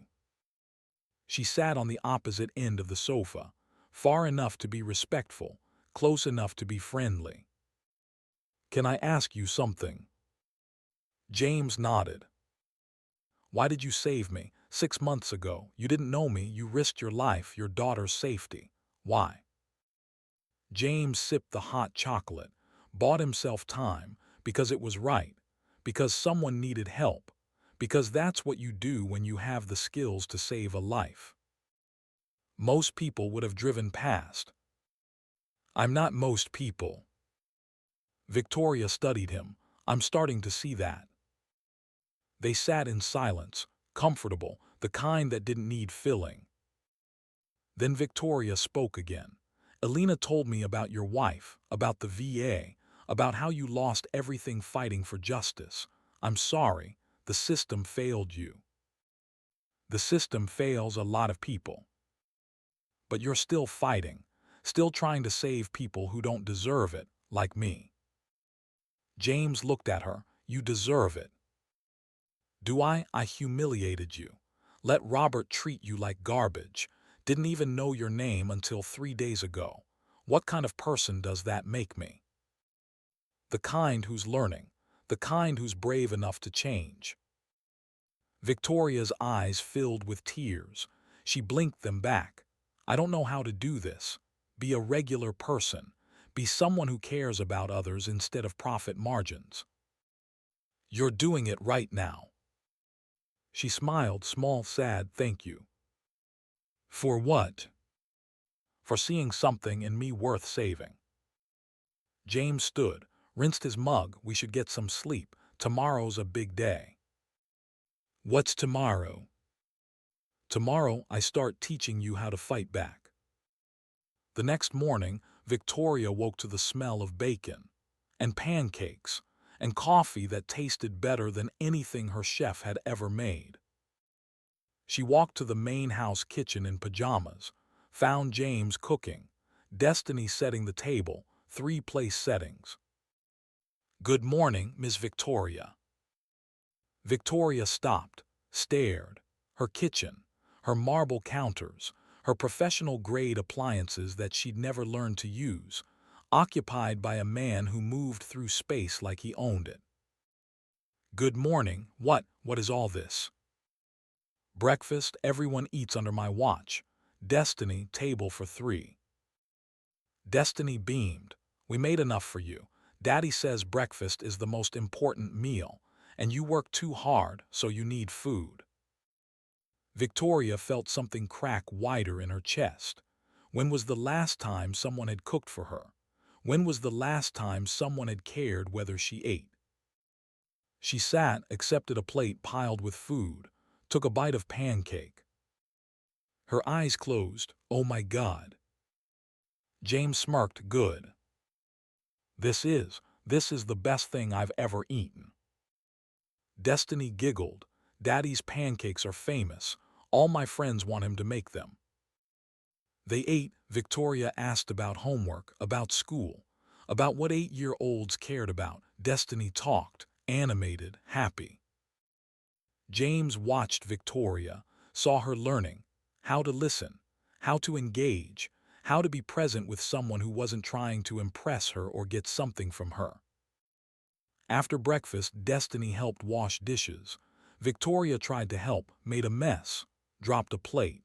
She sat on the opposite end of the sofa, far enough to be respectful, close enough to be friendly. Can I ask you something? James nodded. Why did you save me? 6 months ago, you didn't know me, you risked your life, your daughter's safety. Why? James sipped the hot chocolate, bought himself time, because it was right, because someone needed help, because that's what you do when you have the skills to save a life. Most people would have driven past. I'm not most people. Victoria studied him. I'm starting to see that. They sat in silence, comfortable, the kind that didn't need filling. Then Victoria spoke again. Elena told me about your wife, about the VA, about how you lost everything fighting for justice. I'm sorry, the system failed you. The system fails a lot of people. But you're still fighting, still trying to save people who don't deserve it, like me. James looked at her. You deserve it. Do I? I humiliated you. Let Robert treat you like garbage. Didn't even know your name until 3 days ago. What kind of person does that make me? The kind who's learning, the kind who's brave enough to change. Victoria's eyes filled with tears. She blinked them back. I don't know how to do this. Be a regular person. Be someone who cares about others instead of profit margins. You're doing it right now. She smiled, small, sad, thank you. For what? For seeing something in me worth saving. James stood, rinsed his mug. We should get some sleep. Tomorrow's a big day. What's tomorrow? Tomorrow I start teaching you how to fight back. The next morning, Victoria woke to the smell of bacon, and pancakes, and coffee that tasted better than anything her chef had ever made. She walked to the main house kitchen in pajamas, found James cooking, Destiny setting the table, 3 place settings. Good morning, Miss Victoria. Victoria stopped, stared. Her kitchen, her marble counters, her professional-grade appliances that she'd never learned to use, occupied by a man who moved through space like he owned it. Good morning, what is all this? Breakfast, everyone eats under my watch. Destiny, table for 3. Destiny beamed. We made enough for you. Daddy says breakfast is the most important meal, and you work too hard, so you need food. Victoria felt something crack wider in her chest. When was the last time someone had cooked for her? When was the last time someone had cared whether she ate? She sat, accepted a plate piled with food, took a bite of pancake. Her eyes closed. Oh my God. James smirked. Good. This is the best thing I've ever eaten. Destiny giggled. Daddy's pancakes are famous. All my friends want him to make them. They ate. Victoria asked about homework, about school, about what 8-year-olds cared about. Destiny talked, animated, happy. James watched Victoria, saw her learning, how to listen, how to engage, how to be present with someone who wasn't trying to impress her or get something from her. After breakfast, Destiny helped wash dishes. Victoria tried to help, made a mess, dropped a plate.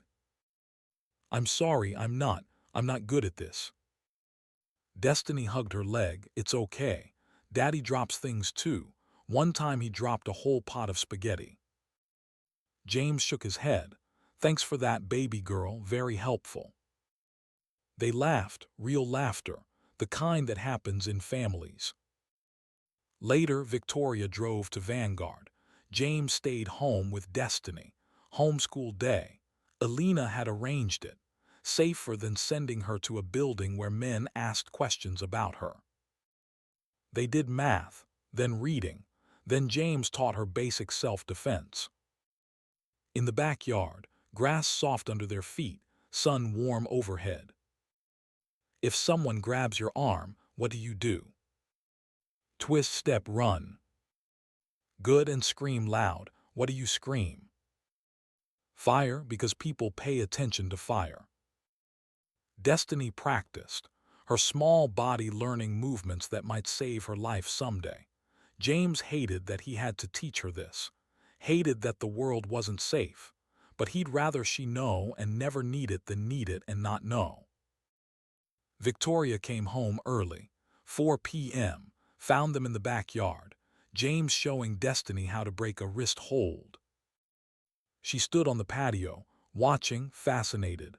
I'm sorry, I'm not good at this. Destiny hugged her leg. It's okay. Daddy drops things too. One time he dropped a whole pot of spaghetti. James shook his head. Thanks for that, baby girl, very helpful. They laughed, real laughter, the kind that happens in families. Later, Victoria drove to Vanguard. James stayed home with Destiny. Homeschool day. Alina had arranged it, safer than sending her to a building where men asked questions about her. They did math, then reading, then James taught her basic self-defense. In the backyard, grass soft under their feet, sun warm overhead. If someone grabs your arm, what do you do? Twist, step, run. Good, and scream loud. What do you scream? Fire, because people pay attention to fire. Destiny practiced, her small body learning movements that might save her life someday. James hated that he had to teach her this, hated that the world wasn't safe, but he'd rather she know and never need it than need it and not know. Victoria came home early, 4 p.m., found them in the backyard, James showing Destiny how to break a wrist hold. She stood on the patio, watching, fascinated.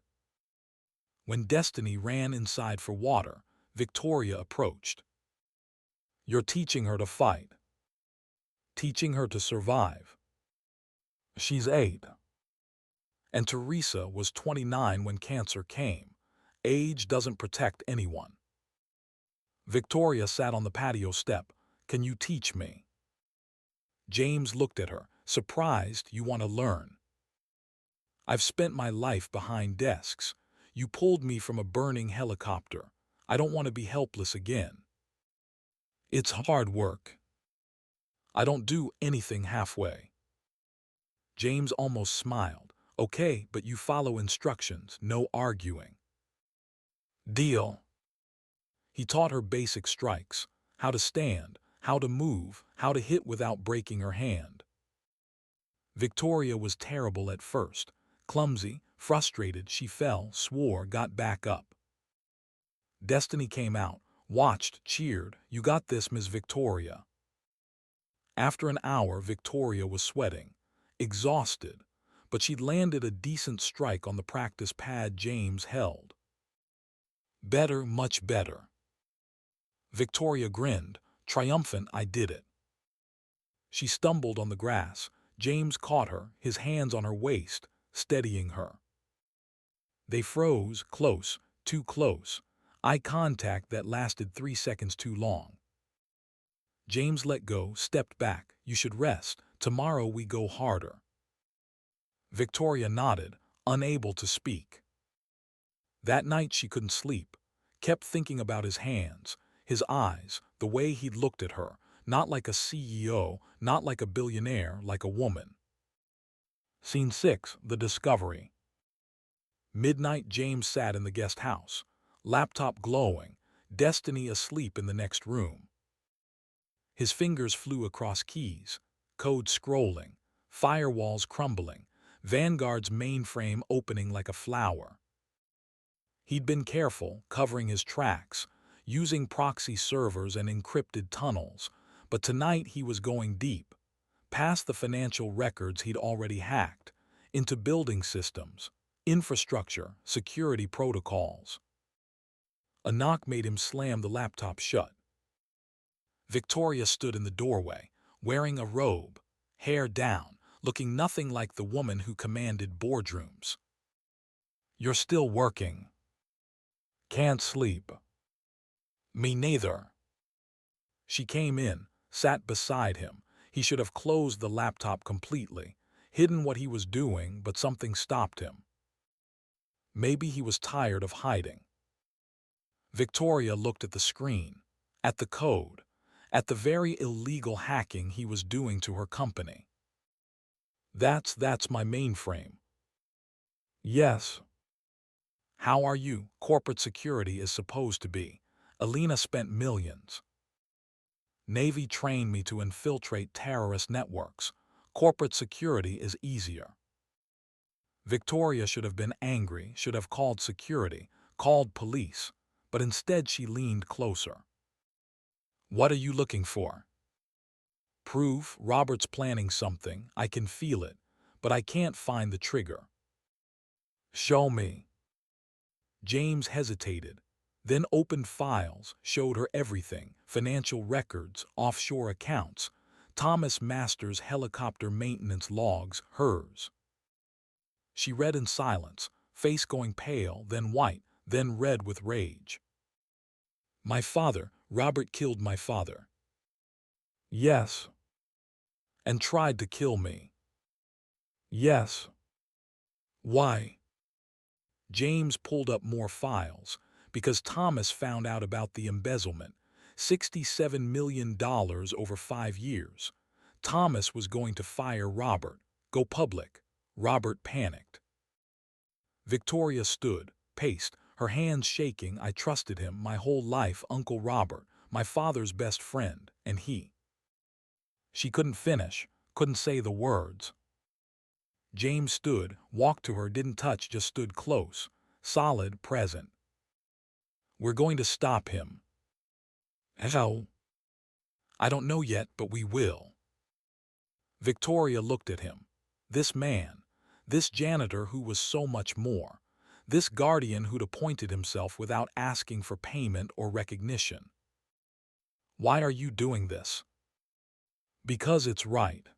When Destiny ran inside for water, Victoria approached. You're teaching her to fight. Teaching her to survive. She's 8. And Teresa was 29 when cancer came. Age doesn't protect anyone. Victoria sat on the patio step. Can you teach me? James looked at her, surprised. You want to learn? I've spent my life behind desks. You pulled me from a burning helicopter. I don't want to be helpless again. It's hard work. I don't do anything halfway. James almost smiled. Okay, but you follow instructions, no arguing. Deal. He taught her basic strikes, how to stand, how to move, how to hit without breaking her hand. Victoria was terrible at first, clumsy, frustrated. She fell, swore, got back up. Destiny came out, watched, cheered. You got this, Miss Victoria. After an hour, Victoria was sweating, exhausted, but she'd landed a decent strike on the practice pad James held. Better, much better. Victoria grinned, triumphant. I did it. She stumbled on the grass. James caught her, his hands on her waist, steadying her. They froze, close, too close. Eye contact that lasted 3 seconds too long. James let go, stepped back. You should rest. Tomorrow we go harder. Victoria nodded, unable to speak. That night she couldn't sleep. Kept thinking about his hands, his eyes, the way he'd looked at her. Not like a CEO, not like a billionaire, like a woman. Scene 6, The Discovery. Midnight. James sat in the guest house, laptop glowing, Destiny asleep in the next room. His fingers flew across keys, code scrolling, firewalls crumbling, Vanguard's mainframe opening like a flower. He'd been careful, covering his tracks, using proxy servers and encrypted tunnels, but tonight he was going deep, past the financial records he'd already hacked, into building systems, infrastructure, security protocols. A knock made him slam the laptop shut. Victoria stood in the doorway, wearing a robe, hair down, looking nothing like the woman who commanded boardrooms. "You're still working." "Can't sleep." "Me neither." She came in, sat beside him. He should have closed the laptop completely, hidden what he was doing, but something stopped him. Maybe he was tired of hiding. Victoria looked at the screen, at the code, at the very illegal hacking he was doing to her company. That's my mainframe." "Yes." "How are you? Corporate security is supposed to be. Alina spent millions. Navy trained me to infiltrate terrorist networks. Corporate security is easier." Victoria should have been angry, should have called security, called police, but instead she leaned closer. "What are you looking for?" "Proof. Robert's planning something. I can feel it, but I can't find the trigger." "Show me." James hesitated, then opened files, showed her everything: financial records, offshore accounts, Thomas Masters' helicopter maintenance logs, hers. She read in silence, face going pale, then white, then red with rage. "My father, Robert killed my father." "Yes." "And tried to kill me." "Yes." "Why?" James pulled up more files, because Thomas found out about the embezzlement, $67 million over 5 years. Thomas was going to fire Robert, go public. Robert panicked. Victoria stood, paced, her hands shaking. "I trusted him my whole life, Uncle Robert, my father's best friend, and he—" She couldn't finish, couldn't say the words. James stood, walked to her, didn't touch, just stood close, solid, present. "We're going to stop him." "How?" "I don't know yet, but we will." Victoria looked at him. This man, this janitor who was so much more, this guardian who'd appointed himself without asking for payment or recognition. "Why are you doing this?" "Because it's right."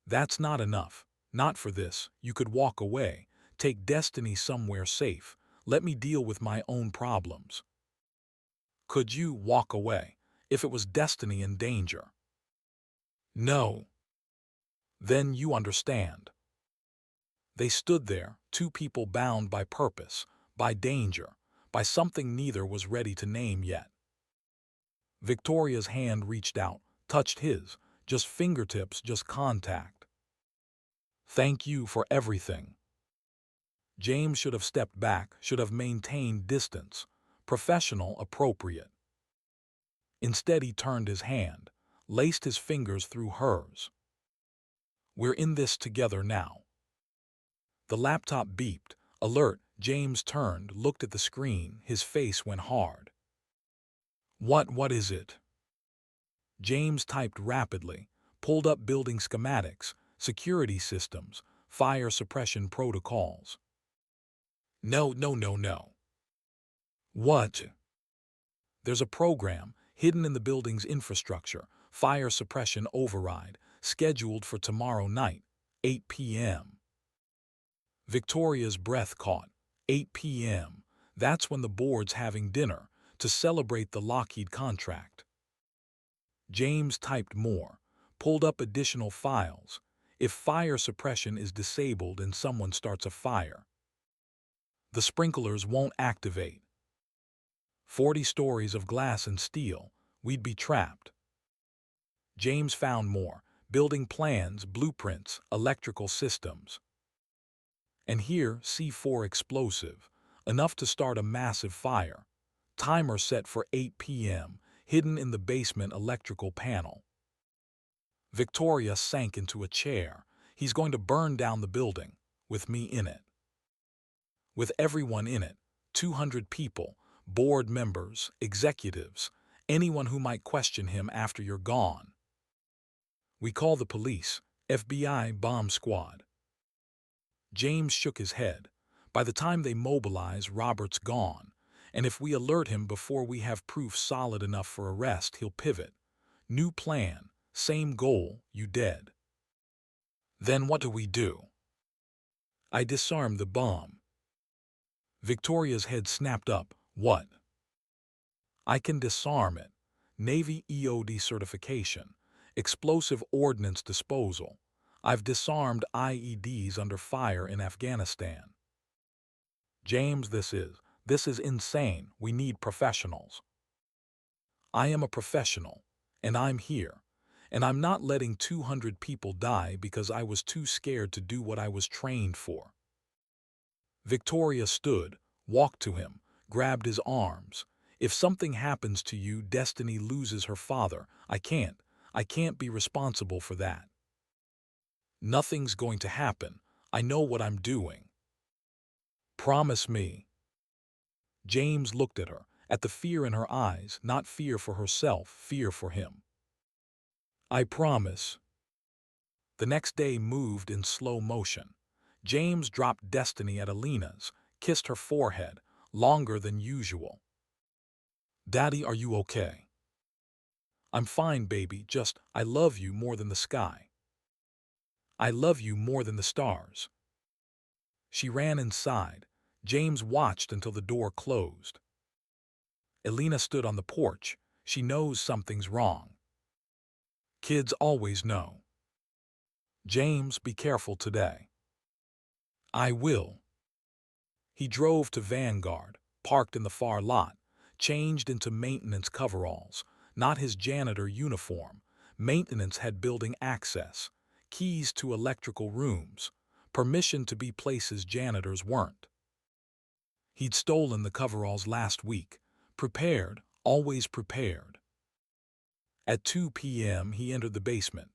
"That's not enough. Not for this. You could walk away, take Destiny somewhere safe, let me deal with my own problems." "Could you walk away if it was Destiny in danger?" "No." "Then you understand." They stood there, two people bound by purpose, by danger, by something neither was ready to name yet. Victoria's hand reached out, touched his, just fingertips, just contact. "Thank you for everything." James should have stepped back, should have maintained distance, professional, appropriate. Instead he turned his hand, laced his fingers through hers. "We're in this together now." The laptop beeped, alert. James turned, looked at the screen, his face went hard. What is it?" James typed rapidly, pulled up building schematics, security systems, fire suppression protocols. No. "What?" "There's a program hidden in the building's infrastructure, Fire suppression override, scheduled for tomorrow night, 8 p.m. Victoria's breath caught. 8 p.m. That's when the board's having dinner to celebrate the Lockheed contract. James typed more, pulled up additional files. If fire suppression is disabled and someone starts a fire, the sprinklers won't activate. 40 stories of glass and steel, we'd be trapped. James found more, building plans, blueprints, electrical systems. And here, C4 explosive, enough to start a massive fire. Timer set for 8 p.m., hidden in the basement electrical panel. Victoria sank into a chair. He's going to burn down the building, with me in it. With everyone in it, 200 people, board members, executives, anyone who might question him after you're gone. We call the police, FBI bomb squad. James shook his head. By the time they mobilize, Robert's gone. And if we alert him before we have proof solid enough for arrest, he'll pivot. New plan, same goal, you dead. Then what do? I disarmed the bomb. Victoria's head snapped up. What? I can disarm it. Navy EOD certification. Explosive ordnance disposal. I've disarmed IEDs under fire in Afghanistan. James, this is insane. We need professionals. I am a professional, and I'm here. And I'm not letting 200 people die because I was too scared to do what I was trained for. Victoria stood, walked to him, grabbed his arms. If something happens to you, Destiny loses her father. I can't be responsible for that. Nothing's going to happen. I know what I'm doing. Promise me. James looked at her, at the fear in her eyes, not fear for herself, fear for him. I promise. The next day moved in slow motion. James dropped Destiny at Alina's, kissed her forehead, longer than usual. Daddy, are you okay? I'm fine, baby, just, I love you more than the sky. I love you more than the stars. She ran inside. James watched until the door closed. Alina stood on the porch. She knows something's wrong. Kids always know. James, be careful today. I will. He drove to Vanguard, parked in the far lot, changed into maintenance coveralls, not his janitor uniform. Maintenance had building access, keys to electrical rooms, permission to be places janitors weren't. He'd stolen the coveralls last week, prepared, always prepared. At 2 p.m. he entered the basement,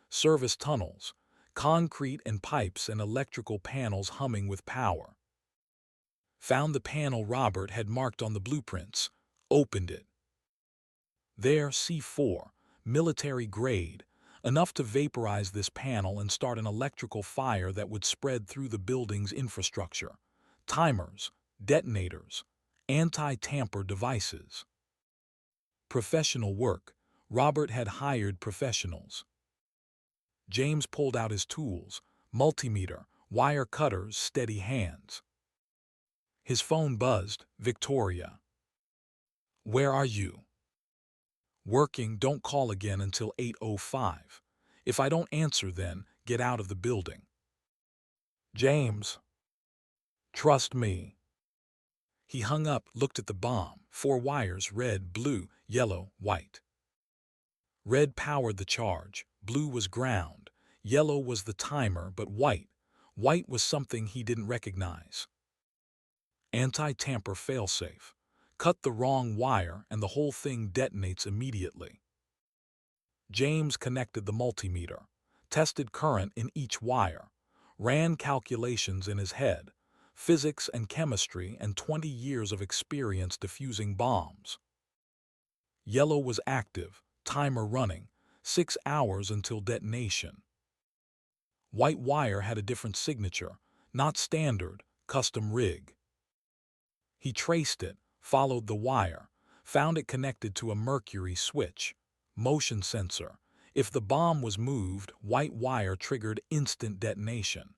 service tunnels, concrete and pipes and electrical panels humming with power. Found the panel Robert had marked on the blueprints, opened it. There, C4, military grade, enough to vaporize this panel and start an electrical fire that would spread through the building's infrastructure. Timers, detonators, anti-tamper devices. Professional work. Robert had hired professionals. James pulled out his tools, multimeter, wire cutters, steady hands. His phone buzzed. Victoria. Where are you? Working, don't call again until 8:05. If I don't answer then, get out of the building. James. Trust me. He hung up, looked at the bomb. 4 wires, red, blue, yellow, white. Red powered the charge, blue was ground, yellow was the timer, but white was something he didn't recognize. Anti-tamper failsafe. Cut the wrong wire and the whole thing detonates immediately. James connected the multimeter, tested current in each wire, ran calculations in his head, physics and chemistry and 20 years of experience defusing bombs. Yellow was active, timer running, 6 hours until detonation. White wire had a different signature, not standard, custom rig. He traced it, followed the wire, found it connected to a mercury switch. Motion sensor. If the bomb was moved, white wire triggered instant detonation.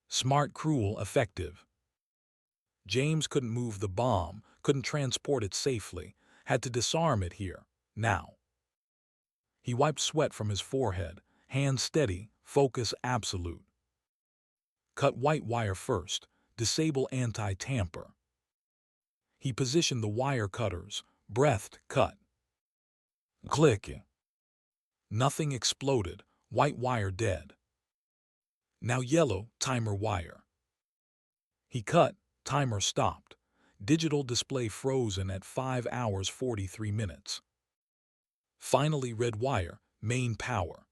Smart, cruel, effective. James couldn't move the bomb, couldn't transport it safely, had to disarm it here, now. He wiped sweat from his forehead, hands steady, focus absolute. Cut white wire first, disable anti-tamper. He positioned the wire cutters, breathed, cut. Click. Nothing exploded, white wire dead. Now yellow, timer wire. He cut, timer stopped. Digital display frozen at 5 hours 43 minutes. Finally red wire, main power.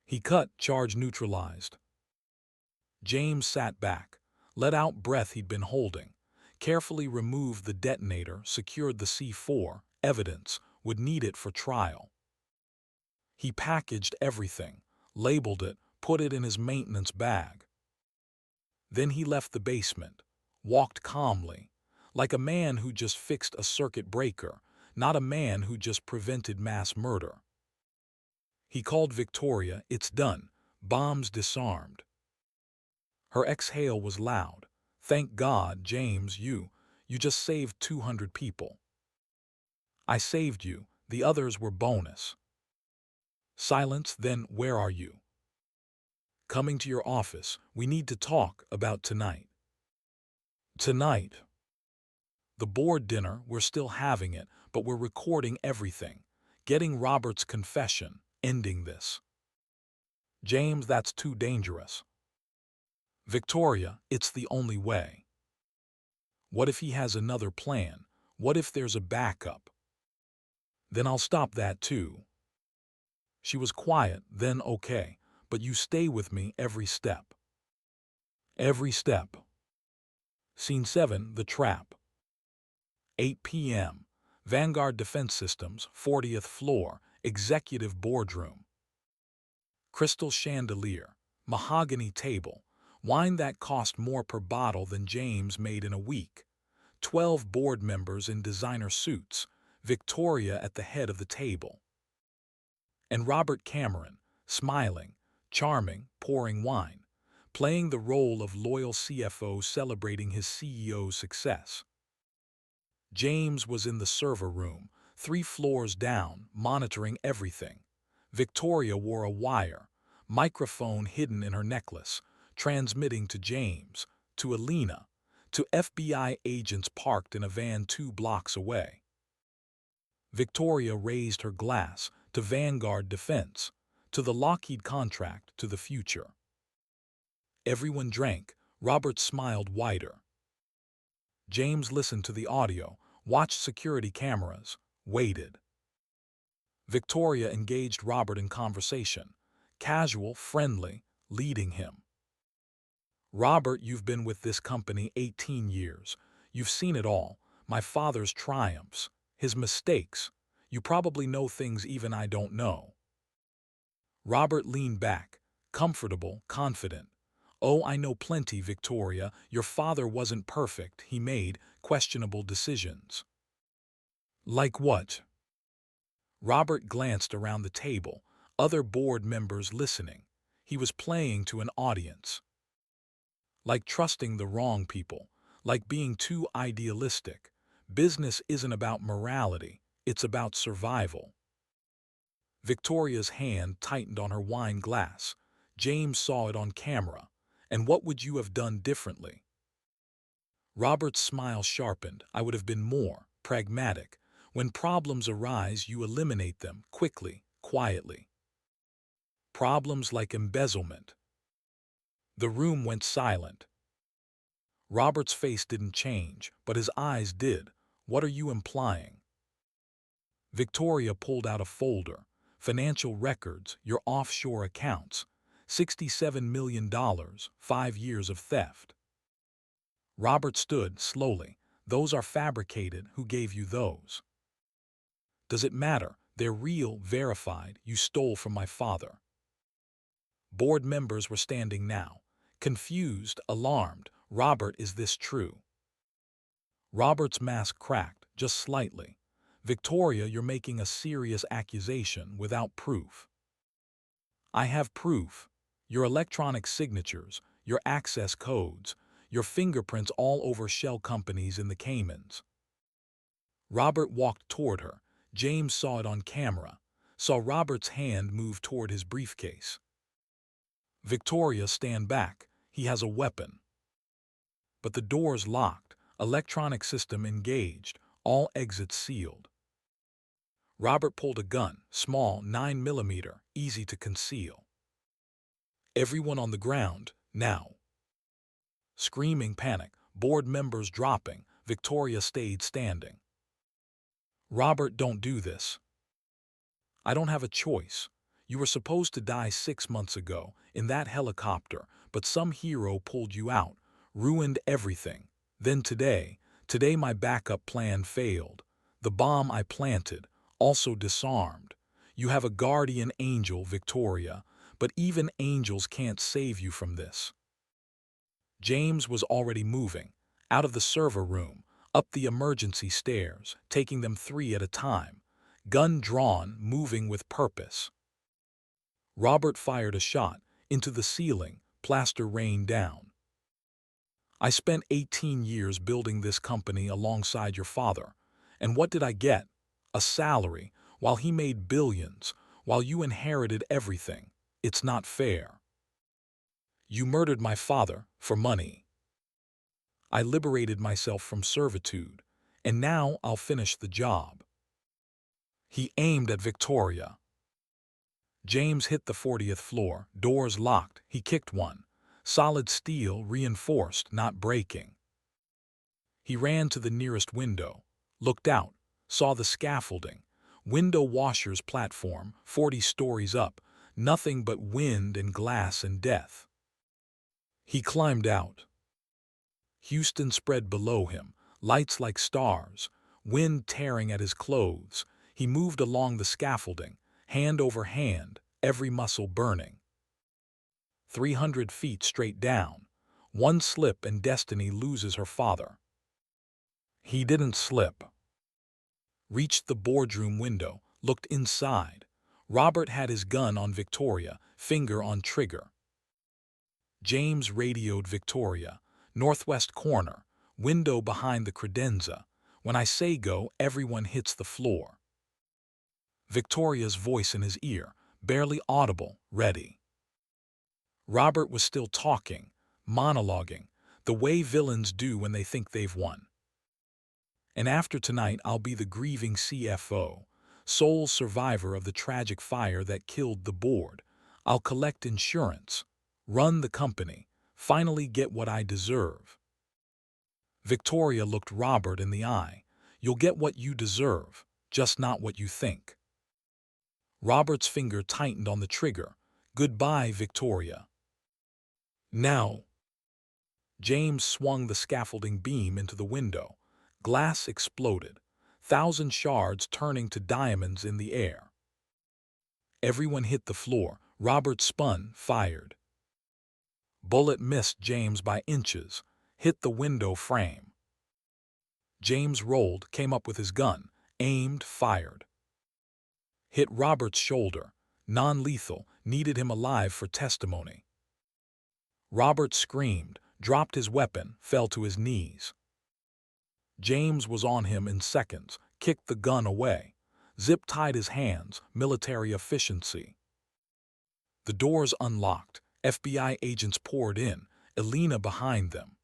He cut, charge neutralized. James sat back, let out breath he'd been holding, carefully removed the detonator, secured the C4, evidence, would need it for trial. He packaged everything, labeled it, put it in his maintenance bag. Then he left the basement, walked calmly, like a man who just fixed a circuit breaker, not a man who just prevented mass murder. He called Victoria, "It's done, bombs disarmed." Her exhale was loud. "Thank God, James, you just saved 200 people." "I saved you, the others were bonus." Silence. Then, "Where are you?" "Coming to your office, we need to talk about tonight." "Tonight?" "The board dinner, we're still having it, but we're recording everything. Getting Robert's confession, ending this." "James, that's too dangerous." "Victoria, it's the only way." "What if he has another plan? What if there's a backup?" "Then I'll stop that too." She was quiet, then okay, but you stay with me every step. Every step. Scene 7, The Trap. 8 p.m. Vanguard Defense Systems, 40th floor, executive boardroom. Crystal chandelier, mahogany table, wine that cost more per bottle than James made in a week. 12 board members in designer suits, Victoria at the head of the table. And Robert Cameron, smiling, charming, pouring wine, playing the role of loyal CFO celebrating his CEO's success. James was in the server room, 3 floors down, monitoring everything. Victoria wore a wire, microphone hidden in her necklace, transmitting to James, to Alina, to FBI agents parked in a van 2 blocks away. Victoria raised her glass to Vanguard Defense, to the Lockheed contract, to the future. Everyone drank. Robert smiled wider. James listened to the audio, watched security cameras, waited. Victoria engaged Robert in conversation, casual, friendly, leading him. "Robert, you've been with this company 18 years. You've seen it all, my father's triumphs, his mistakes. You probably know things even I don't know." Robert leaned back, comfortable, confident. "Oh, I know plenty, Victoria. Your father wasn't perfect. He made questionable decisions." "Like what?" Robert glanced around the table, other board members listening. He was playing to an audience. "Like trusting the wrong people, like being too idealistic. Business isn't about morality, it's about survival." Victoria's hand tightened on her wine glass. James saw it on camera. "And what would you have done differently?" Robert's smile sharpened. "I would have been more pragmatic. When problems arise, you eliminate them quickly, quietly." "Problems like embezzlement." The room went silent. Robert's face didn't change, but his eyes did. "What are you implying?" Victoria pulled out a folder. "Financial records, your offshore accounts. $67 million, 5 years of theft." Robert stood slowly. "Those are fabricated. Who gave you those?" "Does it matter? They're real, verified. You stole from my father." Board members were standing now, confused, alarmed. "Robert, is this true?" Robert's mask cracked, just slightly. Victoria, you're making a serious accusation without proof. I have proof. Your electronic signatures, your access codes, your fingerprints all over shell companies in the Caymans. Robert walked toward her. James saw it on camera, saw Robert's hand move toward his briefcase. Victoria, stand back. He has a weapon. But the door's locked, electronic system engaged, all exits sealed. Robert pulled a gun, small, 9mm, easy to conceal. Everyone on the ground, now. Screaming panic, board members dropping, Victoria stayed standing. Robert, don't do this. I don't have a choice. You were supposed to die 6 months ago, in that helicopter, but some hero pulled you out, ruined everything. Then today my backup plan failed. The bomb I planted, also disarmed. You have a guardian angel, Victoria, but even angels can't save you from this. James was already moving, out of the server room, up the emergency stairs, taking them 3 at a time, gun drawn, moving with purpose. Robert fired a shot, into the ceiling, plaster rained down. I spent 18 years building this company alongside your father, and what did I get? A salary, while he made billions, while you inherited everything. It's not fair. You murdered my father for money. I liberated myself from servitude, and now I'll finish the job. He aimed at Victoria. James hit the 40th floor, doors locked. He kicked one. Solid steel, reinforced, not breaking. He ran to the nearest window, looked out, saw the scaffolding, window washers platform, 40 stories up, nothing but wind and glass and death. He climbed out. Houston spread below him, lights like stars, wind tearing at his clothes. He moved along the scaffolding, hand over hand, every muscle burning. 300 feet straight down. One slip and Destiny loses her father. He didn't slip. Reached the boardroom window, looked inside. Robert had his gun on Victoria, finger on trigger. James radioed Victoria, northwest corner, window behind the credenza. When I say go, everyone hits the floor. Victoria's voice in his ear, barely audible, ready. Robert was still talking, monologuing, the way villains do when they think they've won. And after tonight, I'll be the grieving CFO, sole survivor of the tragic fire that killed the board. I'll collect insurance, run the company, finally get what I deserve. Victoria looked Robert in the eye. You'll get what you deserve, just not what you think. Robert's finger tightened on the trigger. Goodbye, Victoria. Now. James swung the scaffolding beam into the window. Glass exploded, 1,000 shards turning to diamonds in the air. Everyone hit the floor. Robert spun, fired. Bullet missed James by inches, hit the window frame. James rolled, came up with his gun, aimed, fired. Hit Robert's shoulder, non-lethal, needed him alive for testimony. Robert screamed, dropped his weapon, fell to his knees. James was on him in seconds, kicked the gun away, zip-tied his hands, military efficiency. The doors unlocked, FBI agents poured in, Elena behind them.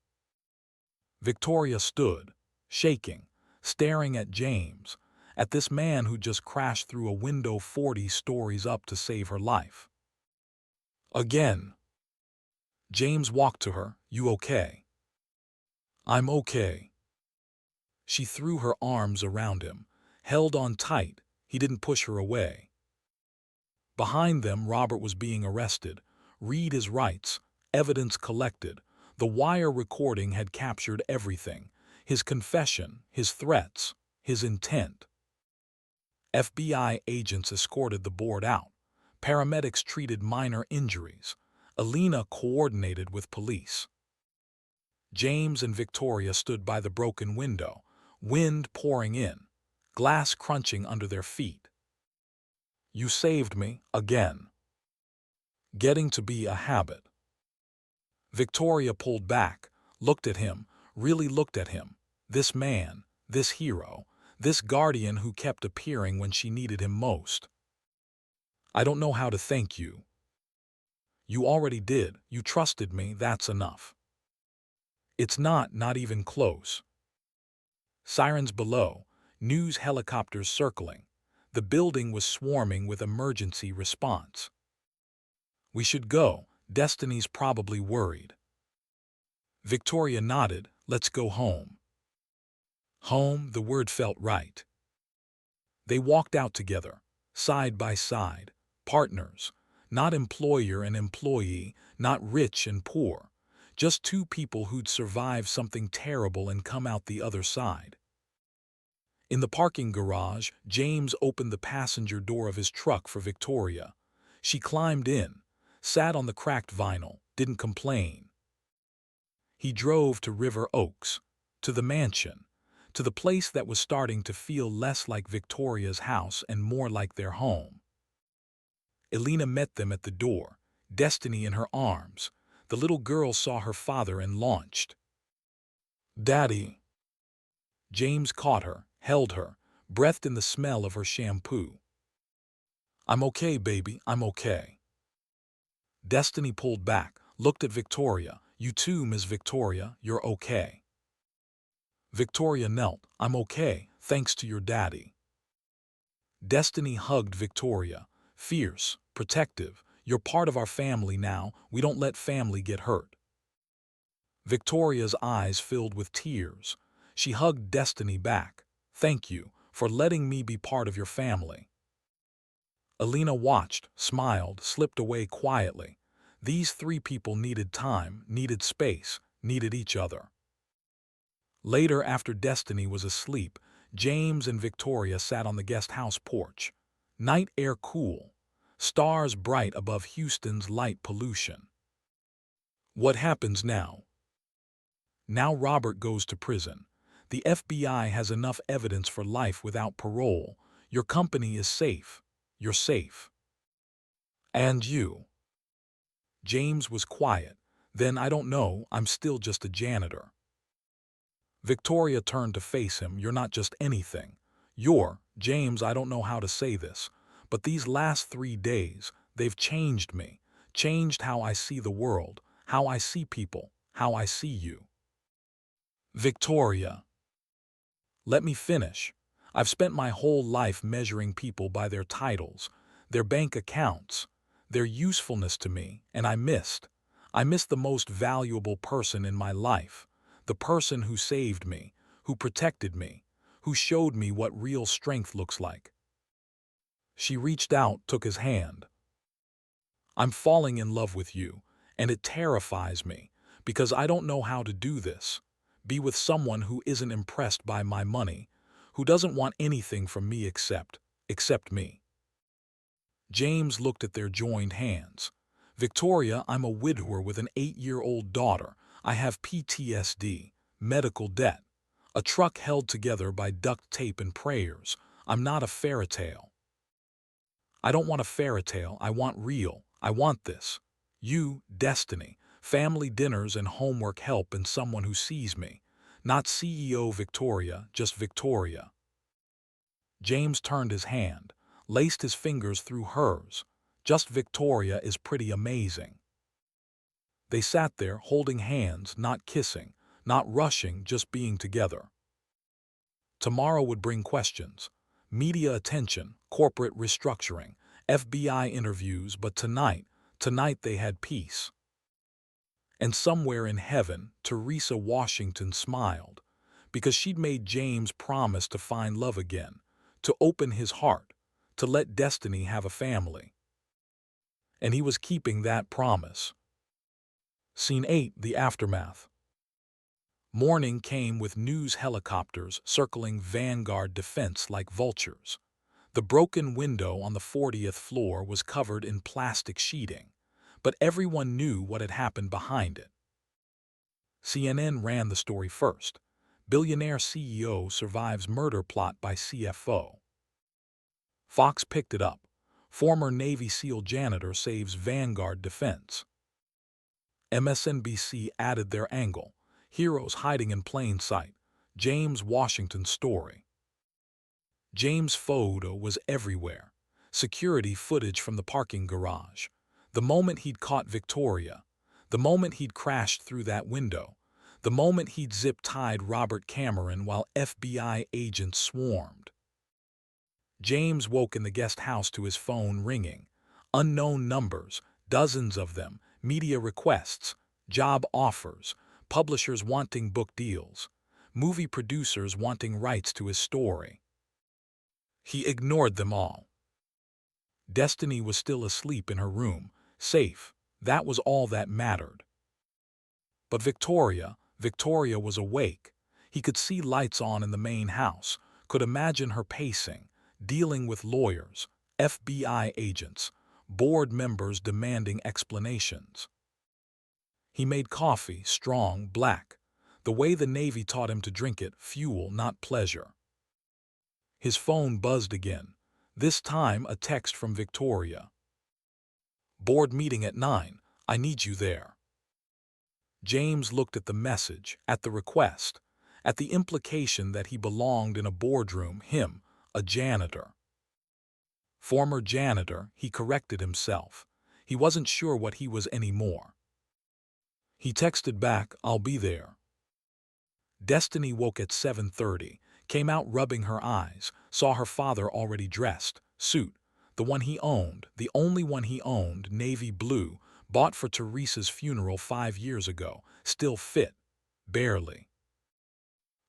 Victoria stood, shaking, staring at James, at this man who just crashed through a window 40 stories up to save her life. Again. James walked to her. You okay? I'm okay. She threw her arms around him, held on tight. He didn't push her away. Behind them, Robert was being arrested. Read his rights, evidence collected. The wire recording had captured everything. His confession, his threats, his intent. FBI agents escorted the board out. Paramedics treated minor injuries. Elena coordinated with police. James and Victoria stood by the broken window, wind pouring in, glass crunching under their feet. You saved me, again. Getting to be a habit. Victoria pulled back, looked at him, really looked at him. This man, this hero, this guardian who kept appearing when she needed him most. I don't know how to thank you. You already did, you trusted me, that's enough. It's not even close. Sirens below, news helicopters circling. The building was swarming with emergency response. We should go, Destiny's probably worried. Victoria nodded, let's go home. Home, the word felt right. They walked out together, side by side, partners, not employer and employee, not rich and poor, just two people who'd survived something terrible and come out the other side. In the parking garage, James opened the passenger door of his truck for Victoria. She climbed in, sat on the cracked vinyl, didn't complain. He drove to River Oaks, to the mansion, to the place that was starting to feel less like Victoria's house and more like their home. Elena met them at the door, Destiny in her arms. The little girl saw her father and launched. Daddy. James caught her, held her, breathed in the smell of her shampoo. I'm okay, baby, I'm okay. Destiny pulled back, looked at Victoria. You too, Miss Victoria, you're okay. Victoria knelt. I'm okay, thanks to your daddy. Destiny hugged Victoria, fierce, protective. You're part of our family now, we don't let family get hurt. Victoria's eyes filled with tears. She hugged Destiny back. Thank you for letting me be part of your family. Elena watched, smiled, slipped away quietly. These three people needed time, needed space, needed each other. Later, after Destiny was asleep, James and Victoria sat on the guest house porch. Night air cool, stars bright above Houston's light pollution. What happens now? Now Robert goes to prison. The FBI has enough evidence for life without parole. Your company is safe. You're safe. And you? James was quiet. Then I don't know, I'm still just a janitor. Victoria turned to face him. You're not just anything. James, I don't know how to say this, but these last 3 days, they've changed me, changed how I see the world, how I see people, how I see you. Victoria. Let me finish. I've spent my whole life measuring people by their titles, their bank accounts, their usefulness to me, and I missed the most valuable person in my life, the person who saved me, who protected me, who showed me what real strength looks like. She reached out, took his hand. I'm falling in love with you, and it terrifies me, because I don't know how to do this. Be with someone who isn't impressed by my money, who doesn't want anything from me except me. James looked at their joined hands. Victoria, I'm a widower with an 8-year-old daughter. I have PTSD, medical debt, a truck held together by duct tape and prayers. I'm not a fairy tale. I don't want a fairy tale, I want real. I want this. You, Destiny, family dinners and homework help and someone who sees me. Not CEO Victoria, just Victoria. James turned his hand, laced his fingers through hers. Just Victoria is pretty amazing. They sat there holding hands, not kissing, not rushing, just being together. Tomorrow would bring questions, media attention, corporate restructuring, FBI interviews, but tonight they had peace. And somewhere in heaven, Teresa Washington smiled, because she'd made James promise to find love again, to open his heart, to let Destiny have a family. And he was keeping that promise. Scene 8, the aftermath. Morning came with news helicopters circling Vanguard Defense like vultures. The broken window on the 40th floor was covered in plastic sheeting, but everyone knew what had happened behind it. CNN ran the story first. Billionaire CEO survives murder plot by CFO. Fox picked it up. Former Navy SEAL janitor saves Vanguard defense. MSNBC added their angle. Heroes hiding in plain sight. James Washington's story. James' photo was everywhere. Security footage from the parking garage. The moment he'd caught Victoria. The moment he'd crashed through that window. The moment he'd zip-tied Robert Cameron while FBI agents swarmed. James woke in the guest house to his phone ringing. Unknown numbers, dozens of them, media requests, job offers, publishers wanting book deals, movie producers wanting rights to his story. He ignored them all. Destiny was still asleep in her room, safe. That was all that mattered. But Victoria was awake. He could see lights on in the main house, could imagine her pacing, dealing with lawyers, FBI agents, board members demanding explanations. He made coffee, strong, black, the way the Navy taught him to drink it, fuel, not pleasure. His phone buzzed again, this time a text from Victoria. Board meeting at 9, I need you there. James looked at the message, at the request, at the implication that he belonged in a boardroom, him, a janitor. Former janitor, he corrected himself. He wasn't sure what he was anymore. He texted back, I'll be there. Destiny woke at 7:30, came out rubbing her eyes, saw her father already dressed, suit, the one he owned, the only one he owned, navy blue, bought for Teresa's funeral 5 years ago, still fit, barely.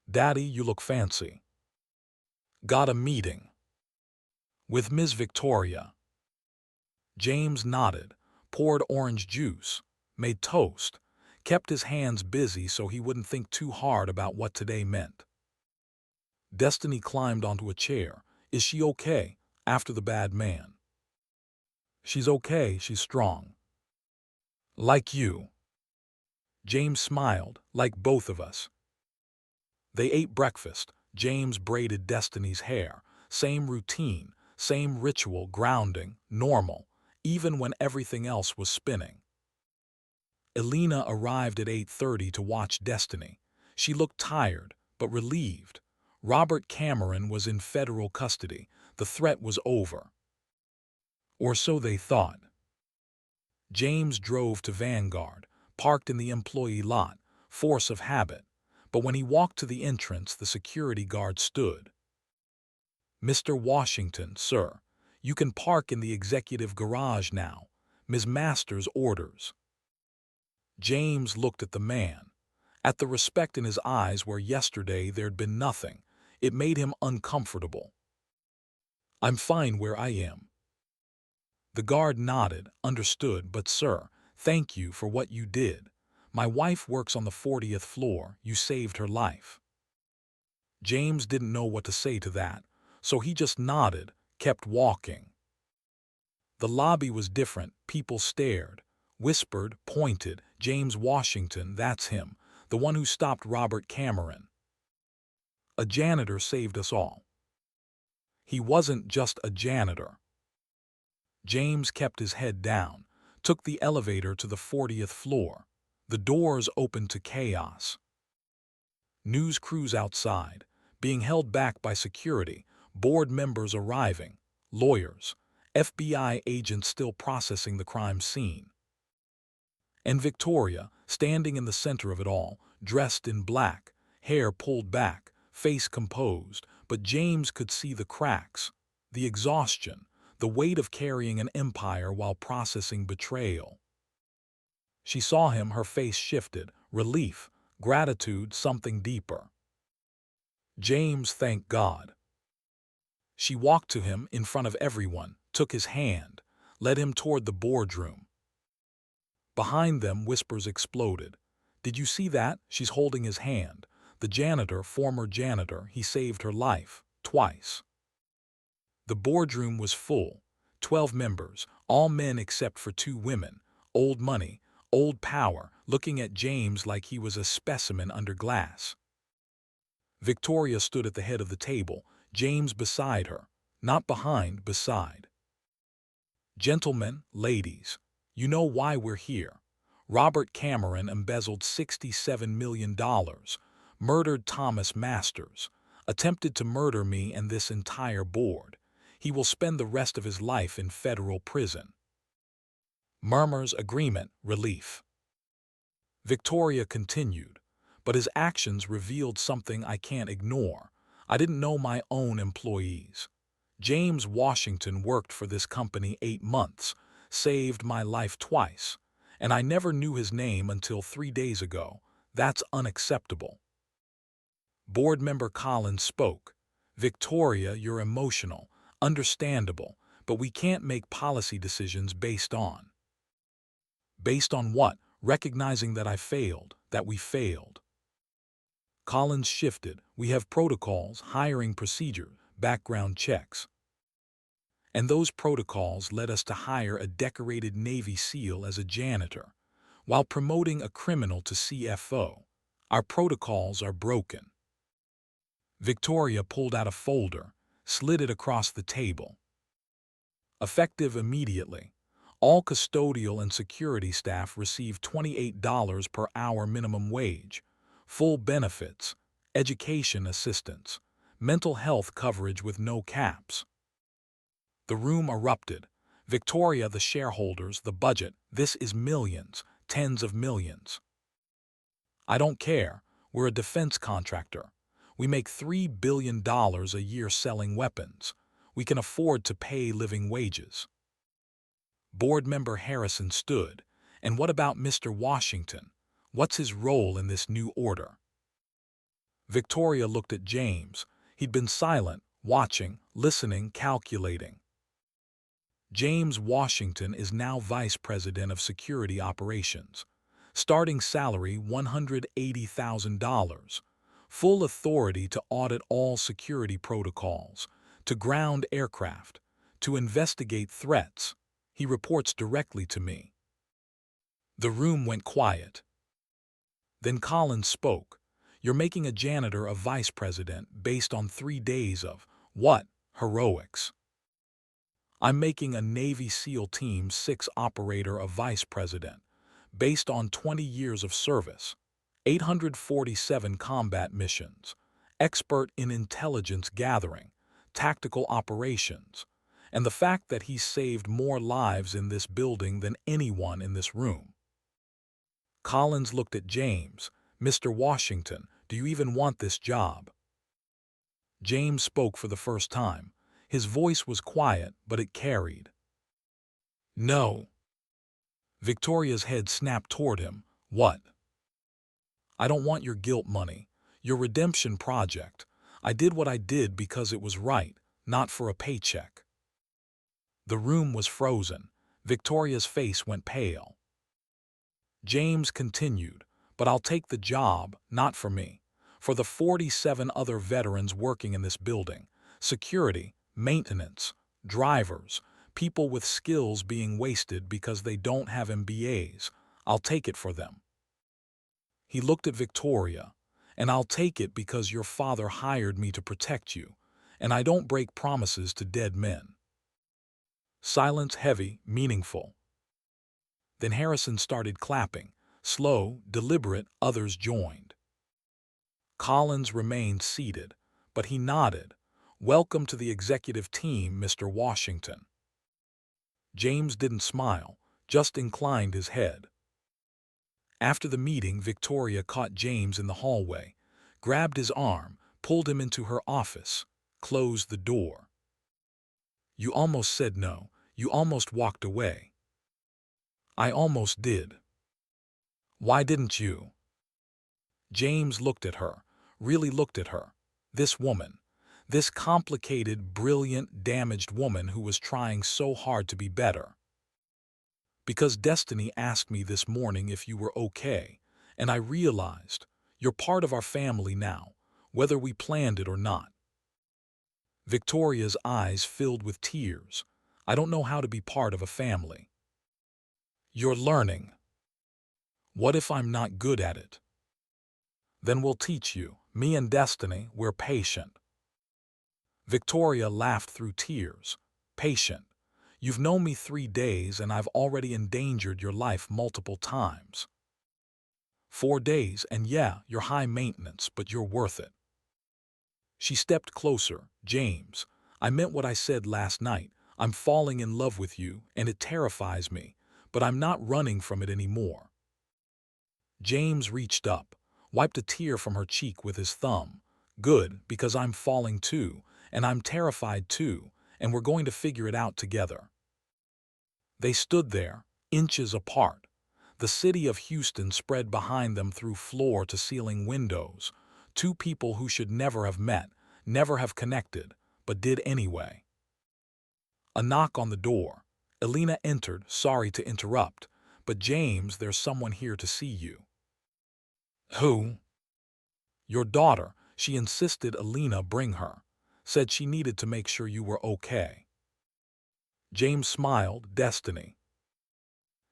Daddy, you look fancy. Got a meeting. With Ms. Victoria. James nodded, poured orange juice, made toast, kept his hands busy so he wouldn't think too hard about what today meant. Destiny climbed onto a chair. Is she okay, after the bad man? She's okay, she's strong. Like you. James smiled, like both of us. They ate breakfast. James braided Destiny's hair. Same routine, same ritual, grounding, normal, even when everything else was spinning. Elena arrived at 8:30 to watch Destiny. She looked tired, but relieved. Robert Cameron was in federal custody. The threat was over. Or so they thought. James drove to Vanguard, parked in the employee lot, force of habit. But when he walked to the entrance, the security guard stood. Mr. Washington, sir, you can park in the executive garage now. Ms. Masters' orders. James looked at the man, at the respect in his eyes where yesterday there'd been nothing. It made him uncomfortable. I'm fine where I am. The guard nodded, understood, but sir, thank you for what you did. My wife works on the 40th floor. You saved her life. James didn't know what to say to that, so he just nodded, kept walking. The lobby was different. People stared, whispered, pointed. James Washington, that's him, the one who stopped Robert Cameron. A janitor saved us all. He wasn't just a janitor. James kept his head down, took the elevator to the 40th floor. The doors opened to chaos. News crews outside, being held back by security, board members arriving, lawyers, FBI agents still processing the crime scene. And Victoria, standing in the center of it all, dressed in black, hair pulled back, face composed, but James could see the cracks, the exhaustion, the weight of carrying an empire while processing betrayal. She saw him, her face shifted, relief, gratitude, something deeper. James, thank God. She walked to him in front of everyone, took his hand, led him toward the boardroom. Behind them, whispers exploded. Did you see that? She's holding his hand. The janitor, former janitor, he saved her life, twice. The boardroom was full, 12 members, all men except for 2 women, old money, old power, looking at James like he was a specimen under glass. Victoria stood at the head of the table, James beside her, not behind, beside. Gentlemen, ladies, you know why we're here. Robert Cameron embezzled $67 million, murdered Thomas Masters, attempted to murder me and this entire board. He will spend the rest of his life in federal prison. Murmurs, agreement, relief. Victoria continued, but his actions revealed something I can't ignore. I didn't know my own employees. James Washington worked for this company 8 months, saved my life twice, and I never knew his name until 3 days ago. That's unacceptable. Board member Collins spoke. Victoria, you're emotional, understandable, but we can't make policy decisions based on. Based on what? Recognizing that I failed, that we failed. Collins shifted. We have protocols, hiring procedure, background checks. And those protocols led us to hire a decorated Navy SEAL as a janitor, while promoting a criminal to CFO. Our protocols are broken. Victoria pulled out a folder, slid it across the table. Effective immediately. All custodial and security staff receive $28 per hour minimum wage, full benefits, education assistance, mental health coverage with no caps. The room erupted. Victoria, the shareholders, the budget, this is millions, tens of millions. I don't care. We're a defense contractor. We make $3 billion a year selling weapons. We can afford to pay living wages. Board member Harrison stood. And what about Mr. Washington? What's his role in this new order? Victoria looked at James. He'd been silent, watching, listening, calculating. James Washington is now Vice President of Security Operations. Starting salary $180,000. Full authority to audit all security protocols, to ground aircraft, to investigate threats. He reports directly to me. The room went quiet. Then Collins spoke. You're making a janitor a vice president based on 3 days of, what, heroics? I'm making a Navy SEAL Team 6 operator a vice president, based on 20 years of service, 847 combat missions, expert in intelligence gathering, tactical operations, and the fact that he's saved more lives in this building than anyone in this room. Collins looked at James. Mr. Washington, do you even want this job? James spoke for the first time. His voice was quiet, but it carried. No. Victoria's head snapped toward him. What? I don't want your guilt money, your redemption project. I did what I did because it was right, not for a paycheck. The room was frozen. Victoria's face went pale. James continued, but I'll take the job, not for me. For the 47 other veterans working in this building. Security, maintenance, drivers, people with skills being wasted because they don't have MBAs. I'll take it for them. He looked at Victoria. And I'll take it because your father hired me to protect you, and I don't break promises to dead men. Silence heavy, meaningful. Then Harrison started clapping. Slow, deliberate, others joined. Collins remained seated, but he nodded. Welcome to the executive team, Mr. Washington. James didn't smile, just inclined his head. After the meeting, Victoria caught James in the hallway, grabbed his arm, pulled him into her office, closed the door. You almost said no. You almost walked away. I almost did. Why didn't you? James looked at her, really looked at her. This woman, this complicated, brilliant, damaged woman who was trying so hard to be better. Because Destiny asked me this morning if you were okay, and I realized you're part of our family now, whether we planned it or not. Victoria's eyes filled with tears. I don't know how to be part of a family. You're learning. What if I'm not good at it? Then we'll teach you. Me and Destiny, we're patient. Victoria laughed through tears. Patient. You've known me 3 days and I've already endangered your life multiple times. 4 days, and yeah, you're high maintenance, but you're worth it. She stepped closer. James, I meant what I said last night. I'm falling in love with you, and it terrifies me, but I'm not running from it anymore. James reached up, wiped a tear from her cheek with his thumb. Good, because I'm falling too, and I'm terrified too, and we're going to figure it out together. They stood there, inches apart. The city of Houston spread behind them through floor-to-ceiling windows. Two people who should never have met, never have connected, but did anyway. A knock on the door. Elena entered, sorry to interrupt, but James, there's someone here to see you. Who? Your daughter. She insisted Elena bring her. Said she needed to make sure you were okay. James smiled. Destiny.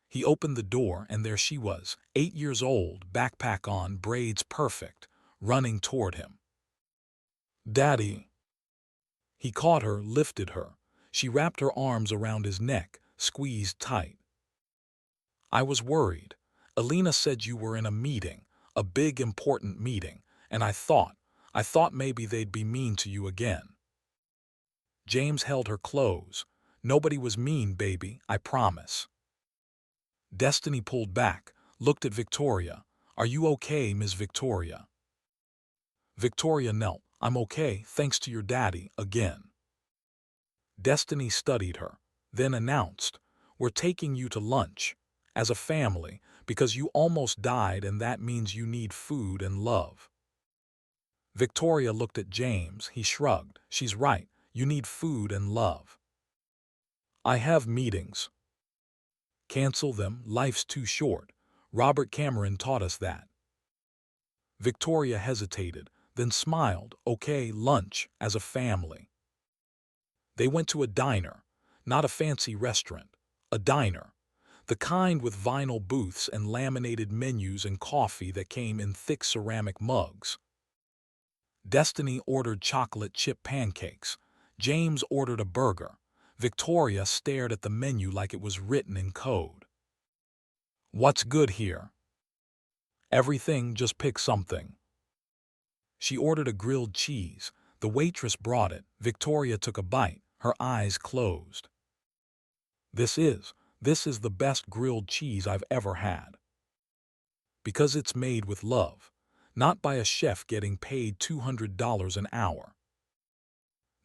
He opened the door and there she was, 8 years old, backpack on, braids perfect, running toward him. Daddy. He caught her, lifted her. She wrapped her arms around his neck, squeezed tight. I was worried. Elena said you were in a meeting, a big important meeting, and I thought maybe they'd be mean to you again. James held her close. Nobody was mean, baby, I promise. Destiny pulled back, looked at Victoria. Are you okay, Ms. Victoria? Victoria knelt. I'm okay, thanks to your daddy, again. Destiny studied her, then announced, we're taking you to lunch, as a family, because you almost died and that means you need food and love. Victoria looked at James. He shrugged. She's right, you need food and love. I have meetings. Cancel them, life's too short. Robert Cameron taught us that. Victoria hesitated, then smiled. Okay, lunch, as a family. They went to a diner, not a fancy restaurant, a diner. The kind with vinyl booths and laminated menus and coffee that came in thick ceramic mugs. Destiny ordered chocolate chip pancakes. James ordered a burger. Victoria stared at the menu like it was written in code. What's good here? Everything, just pick something. She ordered a grilled cheese. The waitress brought it. Victoria took a bite, her eyes closed. This is the best grilled cheese I've ever had. Because it's made with love, not by a chef getting paid $200 an hour.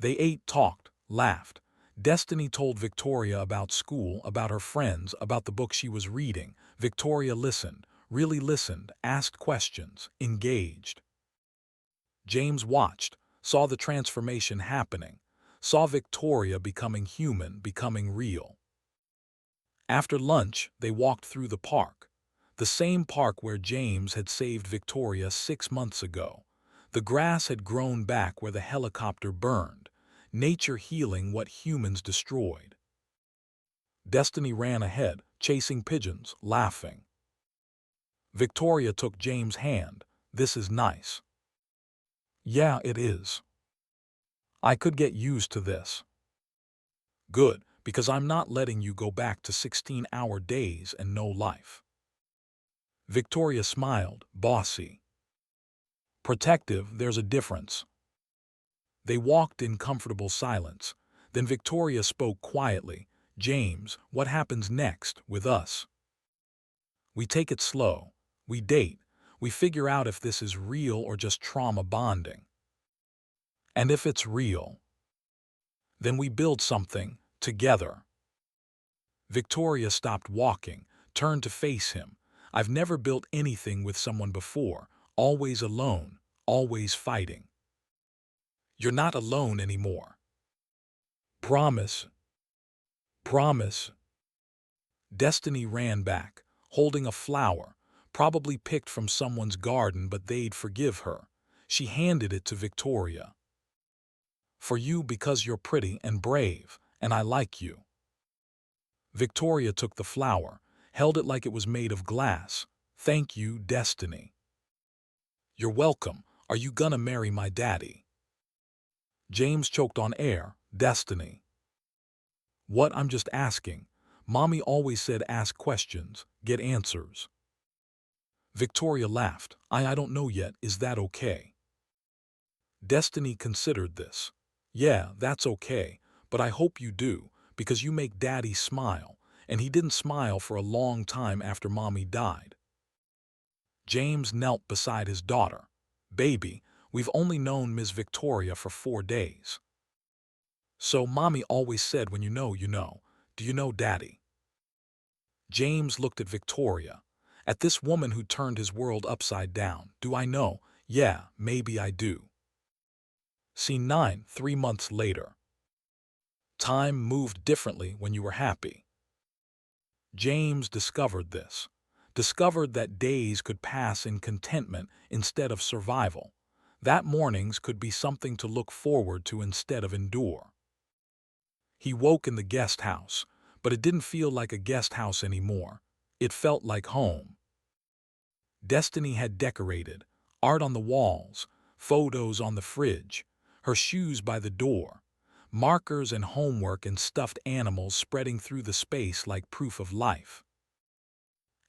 They ate, talked, laughed. Destiny told Victoria about school, about her friends, about the book she was reading. Victoria listened, really listened, asked questions, engaged. James watched, saw the transformation happening, saw Victoria becoming human, becoming real. After lunch, they walked through the park. The same park where James had saved Victoria 6 months ago. The grass had grown back where the helicopter burned, nature healing what humans destroyed. Destiny ran ahead, chasing pigeons, laughing. Victoria took James' hand. This is nice. Yeah, it is. I could get used to this. Good, because I'm not letting you go back to 16-hour days and no life. Victoria smiled, bossy. Protective, there's a difference. They walked in comfortable silence. Then Victoria spoke quietly. James, what happens next with us? We take it slow. We date. We figure out if this is real or just trauma bonding. And if it's real, then we build something together. Victoria stopped walking, turned to face him. I've never built anything with someone before, always alone, always fighting. You're not alone anymore. Promise. Promise. Destiny ran back, holding a flower, probably picked from someone's garden, but they'd forgive her. She handed it to Victoria. For you, because you're pretty and brave, and I like you. Victoria took the flower, held it like it was made of glass. Thank you, Destiny. You're welcome. Are you gonna marry my daddy? James choked on air. Destiny. What? I'm just asking. Mommy always said ask questions, get answers. Victoria laughed. I don't know yet. Is that okay? Destiny considered this. Yeah, that's okay, but I hope you do, because you make Daddy smile, and he didn't smile for a long time after Mommy died. James knelt beside his daughter. Baby, we've only known Miss Victoria for 4 days. So Mommy always said when you know, you know. Do you know Daddy? James looked at Victoria, at this woman who turned his world upside down. Do I know? Yeah, maybe I do. Scene 9, 3 months later. Time moved differently when you were happy. James discovered this. Discovered that days could pass in contentment instead of survival. That mornings could be something to look forward to instead of endure. He woke in the guest house, but it didn't feel like a guest house anymore. It felt like home. Destiny had decorated, art on the walls, photos on the fridge, her shoes by the door, markers and homework and stuffed animals spreading through the space like proof of life.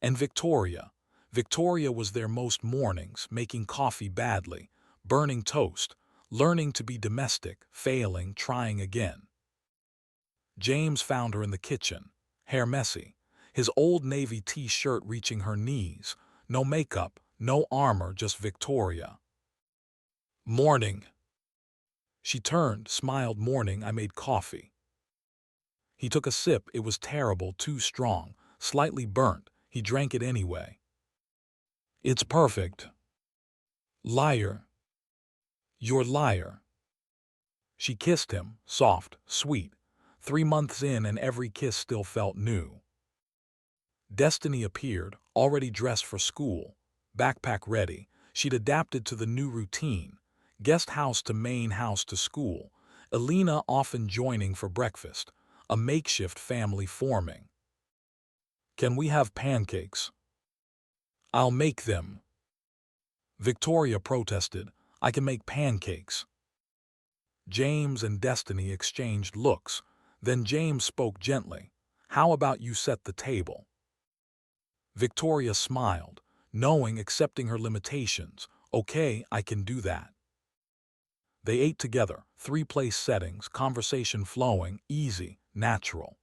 And Victoria. Victoria was there most mornings, making coffee badly, burning toast, learning to be domestic, failing, trying again. James found her in the kitchen, hair messy, his old navy t-shirt reaching her knees, no makeup, no armor, just Victoria. Morning. She turned, smiled. Morning, I made coffee. He took a sip. It was terrible, too strong, slightly burnt. He drank it anyway. It's perfect. Liar. You're liar. She kissed him, soft, sweet. 3 months in and every kiss still felt new. Destiny appeared, already dressed for school, backpack ready. She'd adapted to the new routine, guest house to main house to school, Elena often joining for breakfast, a makeshift family forming. Can we have pancakes? I'll make them. Victoria protested. I can make pancakes. James and Destiny exchanged looks. Then James spoke gently. How about you set the table? Victoria smiled, knowing, accepting her limitations. Okay, I can do that. They ate together, 3-place settings, conversation flowing, easy, natural.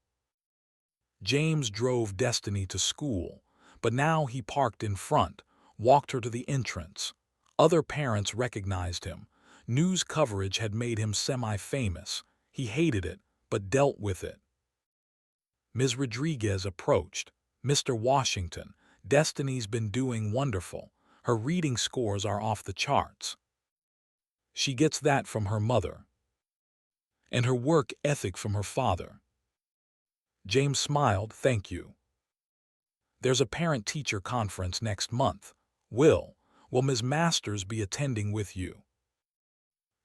James drove Destiny to school, but now he parked in front, walked her to the entrance. Other parents recognized him. News coverage had made him semi-famous. He hated it, but dealt with it. Ms. Rodriguez approached. Mr. Washington, Destiny's been doing wonderful. Her reading scores are off the charts. She gets that from her mother. And her work ethic from her father. James smiled. Thank you. There's a parent-teacher conference next month. Will Ms. Masters be attending with you?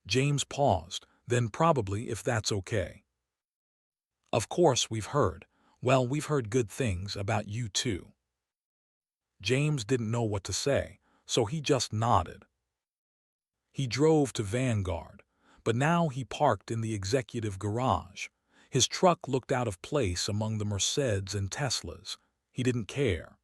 James paused, then probably, if that's okay. Of course, we've heard. Well, we've heard good things about you too. James didn't know what to say, so he just nodded. He drove to Vanguard, but now he parked in the executive garage. His truck looked out of place among the Mercedes and Teslas. He didn't care.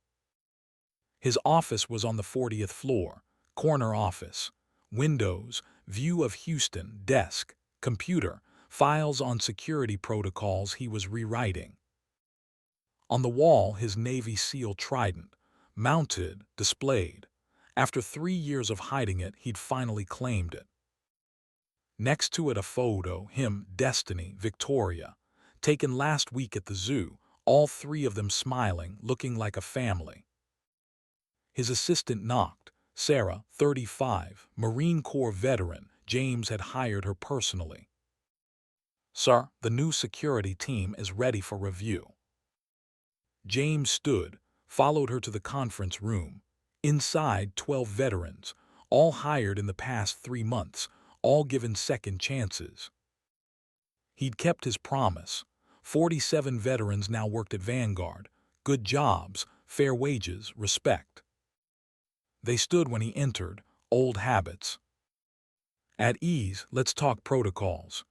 His office was on the 40th floor, corner office. Windows, view of Houston, desk, computer, files on security protocols he was rewriting. On the wall, his Navy SEAL trident, mounted, displayed. After 3 years of hiding it, he'd finally claimed it. Next to it a photo, him, Destiny, Victoria, taken last week at the zoo, all 3 of them smiling, looking like a family. His assistant knocked. Sarah, 35, Marine Corps veteran. James had hired her personally. Sir, the new security team is ready for review. James stood, followed her to the conference room. Inside, 12 veterans, all hired in the past 3 months, all given second chances. He'd kept his promise. 47 veterans now worked at Vanguard. Good jobs, fair wages, respect. They stood when he entered, old habits. At ease, let's talk protocols.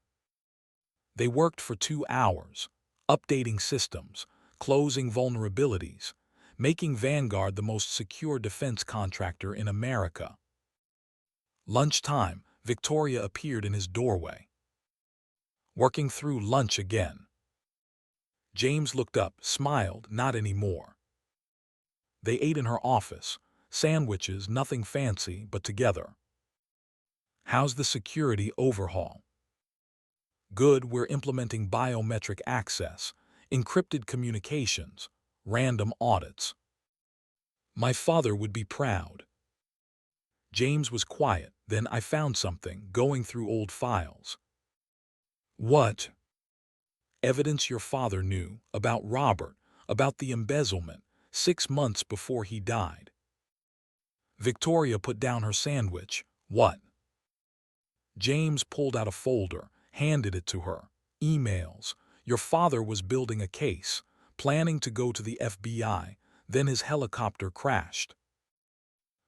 They worked for 2 hours, updating systems, closing vulnerabilities, making Vanguard the most secure defense contractor in America. Lunchtime, Victoria appeared in his doorway. Working through lunch again. James looked up, smiled, not anymore. They ate in her office, sandwiches, nothing fancy, but together. How's the security overhaul? Good, we're implementing biometric access, encrypted communications, random audits. My father would be proud. James was quiet, then I found something, going through old files. What? Evidence your father knew, about Robert, about the embezzlement, 6 months before he died. Victoria put down her sandwich. What? James pulled out a folder, handed it to her. Emails. Your father was building a case, planning to go to the FBI, then his helicopter crashed.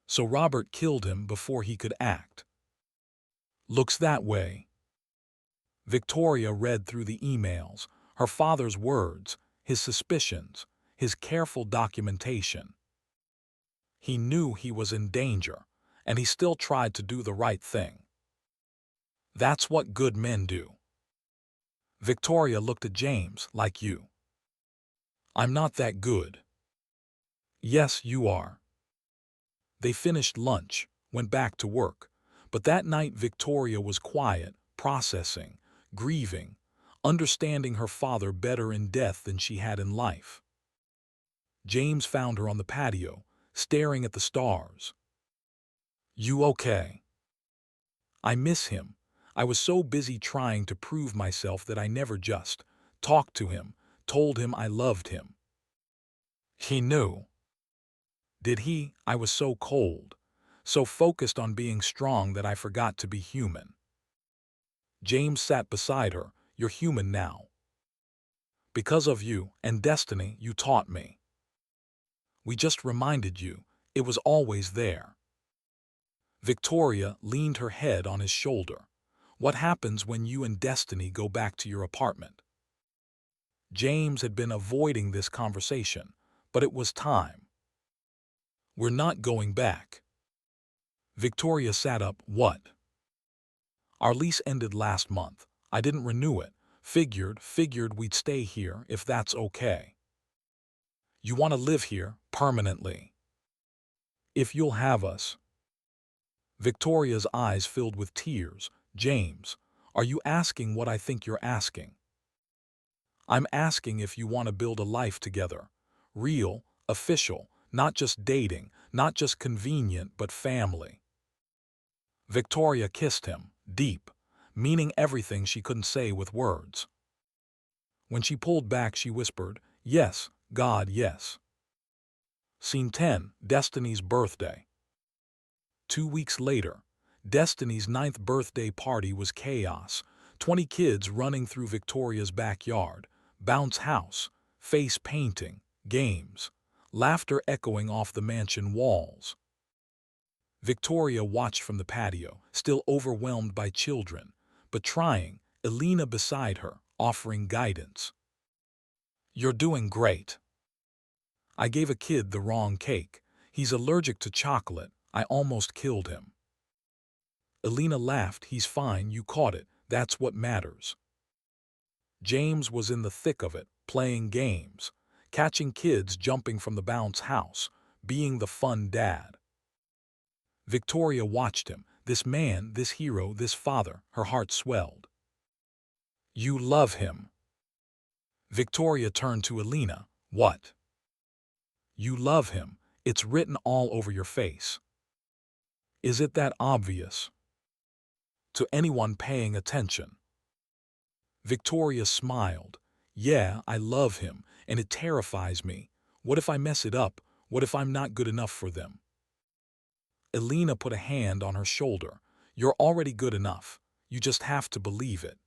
So Robert killed him before he could act. Looks that way. Victoria read through the emails, her father's words, his suspicions, his careful documentation. He knew he was in danger, and he still tried to do the right thing. That's what good men do. Victoria looked at James, like you. I'm not that good. Yes, you are. They finished lunch, went back to work, but that night Victoria was quiet, processing, grieving, understanding her father better in death than she had in life. James found her on the patio, staring at the stars. You okay? I miss him. I was so busy trying to prove myself that I never just talked to him, told him I loved him. He knew. Did he? I was so cold, so focused on being strong that I forgot to be human. James sat beside her. You're human now. Because of you and destiny, you taught me. We just reminded you, it was always there. Victoria leaned her head on his shoulder. What happens when you and Destiny go back to your apartment? James had been avoiding this conversation, but it was time. We're not going back. Victoria sat up. What? Our lease ended last month. I didn't renew it. Figured we'd stay here if that's okay. You want to live here permanently. If you'll have us. Victoria's eyes filled with tears. James, are you asking what I think you're asking? I'm asking if you want to build a life together. Real, official, not just dating, not just convenient, but family. Victoria kissed him, deep, meaning everything she couldn't say with words. When she pulled back, she whispered, Yes, God, yes. Scene 10, Destiny's birthday. 2 weeks later, Destiny's 9th birthday party was chaos. 20 kids running through Victoria's backyard, bounce house, face painting, games, laughter echoing off the mansion walls. Victoria watched from the patio, still overwhelmed by children, but trying, Elena beside her, offering guidance. You're doing great. I gave a kid the wrong cake. He's allergic to chocolate. I almost killed him. Elena laughed. He's fine, you caught it. That's what matters. James was in the thick of it, playing games, catching kids jumping from the bounce house, being the fun dad. Victoria watched him, this man, this hero, this father, her heart swelled. You love him. Victoria turned to Elena. What? You love him. It's written all over your face. Is it that obvious? To anyone paying attention. Victoria smiled. Yeah, I love him, and it terrifies me. What if I mess it up? What if I'm not good enough for them? Elena put a hand on her shoulder. You're already good enough. You just have to believe it.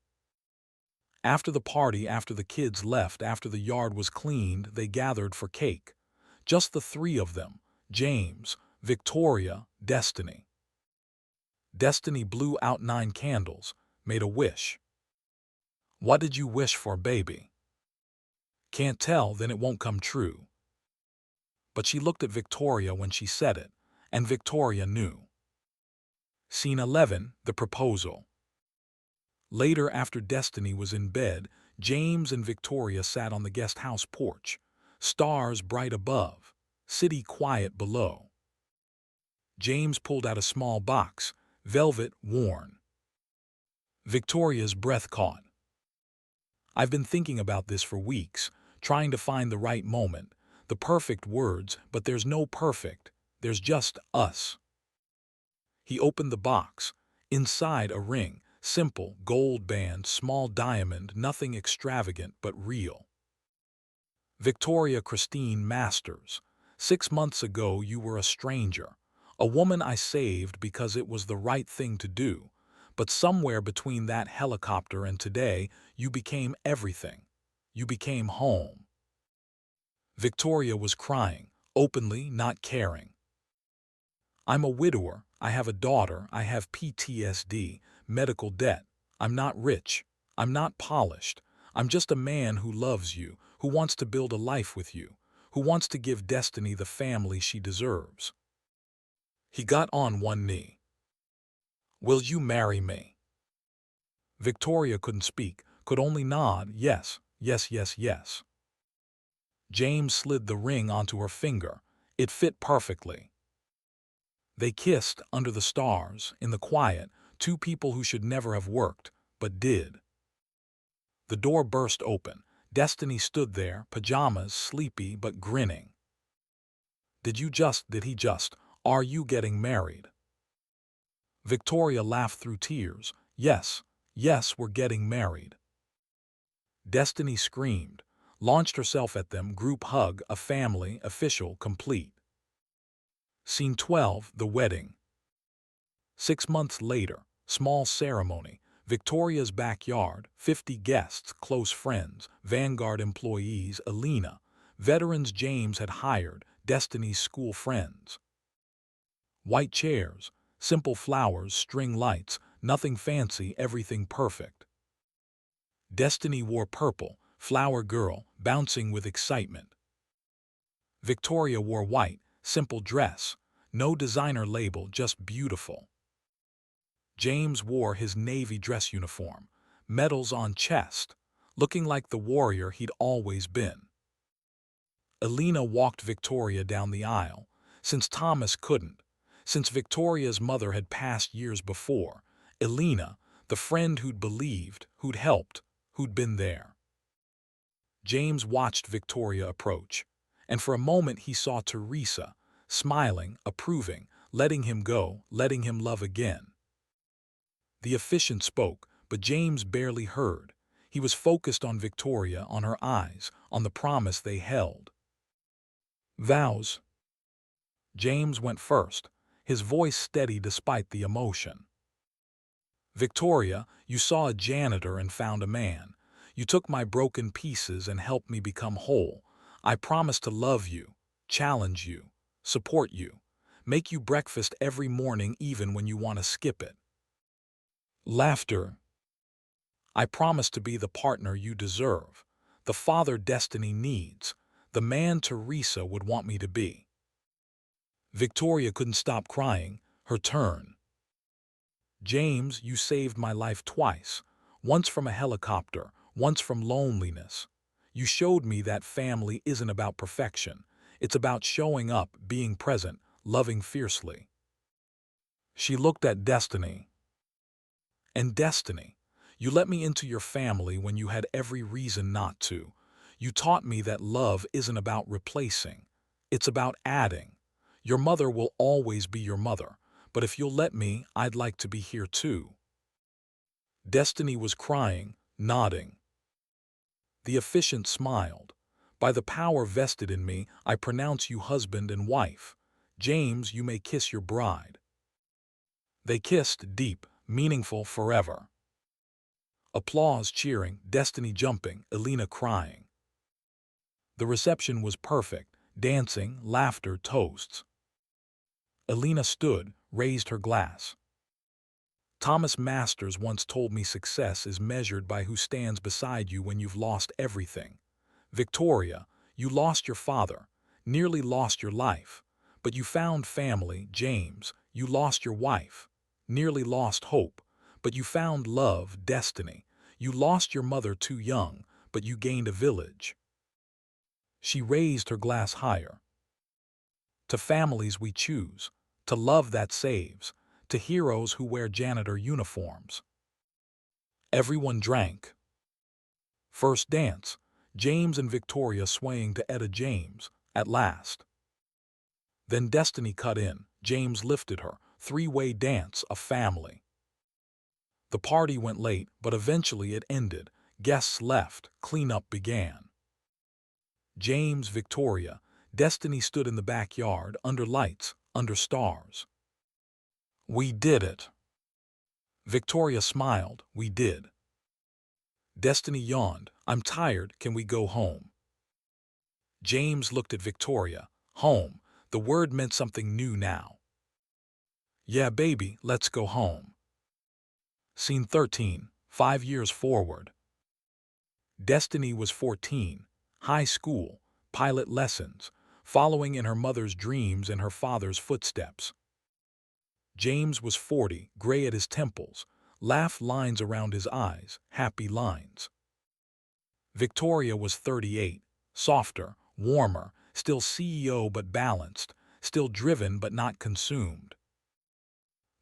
After the party, after the kids left, after the yard was cleaned, they gathered for cake. Just the three of them, James, Victoria, Destiny. Destiny blew out 9 candles, made a wish. What did you wish for, baby? Can't tell, then it won't come true. But she looked at Victoria when she said it, and Victoria knew. Scene 11, the proposal. Later, after Destiny was in bed, James and Victoria sat on the guest house porch. Stars bright above, city quiet below. James pulled out a small box, velvet worn. Victoria's breath caught. I've been thinking about this for weeks, trying to find the right moment, the perfect words, but there's no perfect, there's just us. He opened the box. Inside, a ring, simple, gold band, small diamond, nothing extravagant but real. Victoria Christine Masters, 6 months ago you were a stranger, a woman I saved because it was the right thing to do, but somewhere between that helicopter and today, you became everything. You became home. Victoria was crying, openly, not caring. I'm a widower, I have a daughter, I have PTSD, medical debt. I'm not rich, I'm not polished. I'm just a man who loves you, who wants to build a life with you, who wants to give Destiny the family she deserves. He got on one knee. Will you marry me? Victoria couldn't speak, could only nod, yes, yes, yes, yes. James slid the ring onto her finger. It fit perfectly. They kissed under the stars, in the quiet, two people who should never have worked, but did. The door burst open. Destiny stood there, pajamas, sleepy but grinning. Did he just, are you getting married? Victoria laughed through tears. Yes, yes, we're getting married. Destiny screamed, launched herself at them, group hug, a family, official, complete. Scene 12, the wedding. 6 months later, small ceremony, Victoria's backyard, 50 guests, close friends, Vanguard employees, Alina, veterans James had hired, Destiny's school friends. White chairs, simple flowers, string lights, nothing fancy, everything perfect. Destiny wore purple, flower girl, bouncing with excitement. Victoria wore white, simple dress, no designer label, just beautiful. James wore his navy dress uniform, medals on chest, looking like the warrior he'd always been. Alina walked Victoria down the aisle, since Thomas couldn't, since Victoria's mother had passed years before. Alina, the friend who'd believed, who'd helped, who'd been there. James watched Victoria approach, and for a moment he saw Teresa, smiling, approving, letting him go, letting him love again. The officiant spoke, but James barely heard. He was focused on Victoria, on her eyes, on the promise they held. Vows. James went first, his voice steady despite the emotion. Victoria, you saw a janitor and found a man. You took my broken pieces and helped me become whole. I promise to love you, challenge you, support you, make you breakfast every morning even when you want to skip it. Laughter. I promise to be the partner you deserve, the father Destiny needs, the man Teresa would want me to be. Victoria couldn't stop crying, her turn. James, you saved my life twice, once from a helicopter, once from loneliness. You showed me that family isn't about perfection. It's about showing up, being present, loving fiercely. She looked at Destiny. And Destiny, you let me into your family when you had every reason not to. You taught me that love isn't about replacing. It's about adding. Your mother will always be your mother, but if you'll let me, I'd like to be here too. Destiny was crying, nodding. The officiant smiled. By the power vested in me, I pronounce you husband and wife. James, you may kiss your bride. They kissed, deep, meaningful, forever. Applause, cheering, Destiny jumping, Alina crying. The reception was perfect, dancing, laughter, toasts. Alina stood, raised her glass. Thomas Masters once told me success is measured by who stands beside you when you've lost everything. Victoria, you lost your father, nearly lost your life, but you found family. James, you lost your wife, nearly lost hope, but you found love. Destiny, you lost your mother too young, but you gained a village. She raised her glass higher. To families we choose, to love that saves, to heroes who wear janitor uniforms. Everyone drank. First dance, James and Victoria swaying to Etta James, at last. Then Destiny cut in, James lifted her, three-way dance, a family. The party went late, but eventually it ended. Guests left, cleanup began. James, Victoria, Destiny stood in the backyard, under lights, under stars. We did it. Victoria smiled, we did. Destiny yawned, I'm tired, can we go home? James looked at Victoria, home, the word meant something new now. Yeah, baby, let's go home. Scene 13, 5 years forward. Destiny was 14, high school, pilot lessons, following in her mother's dreams and her father's footsteps. James was 40, gray at his temples, laugh lines around his eyes, happy lines. Victoria was 38, softer, warmer, still CEO but balanced, still driven but not consumed.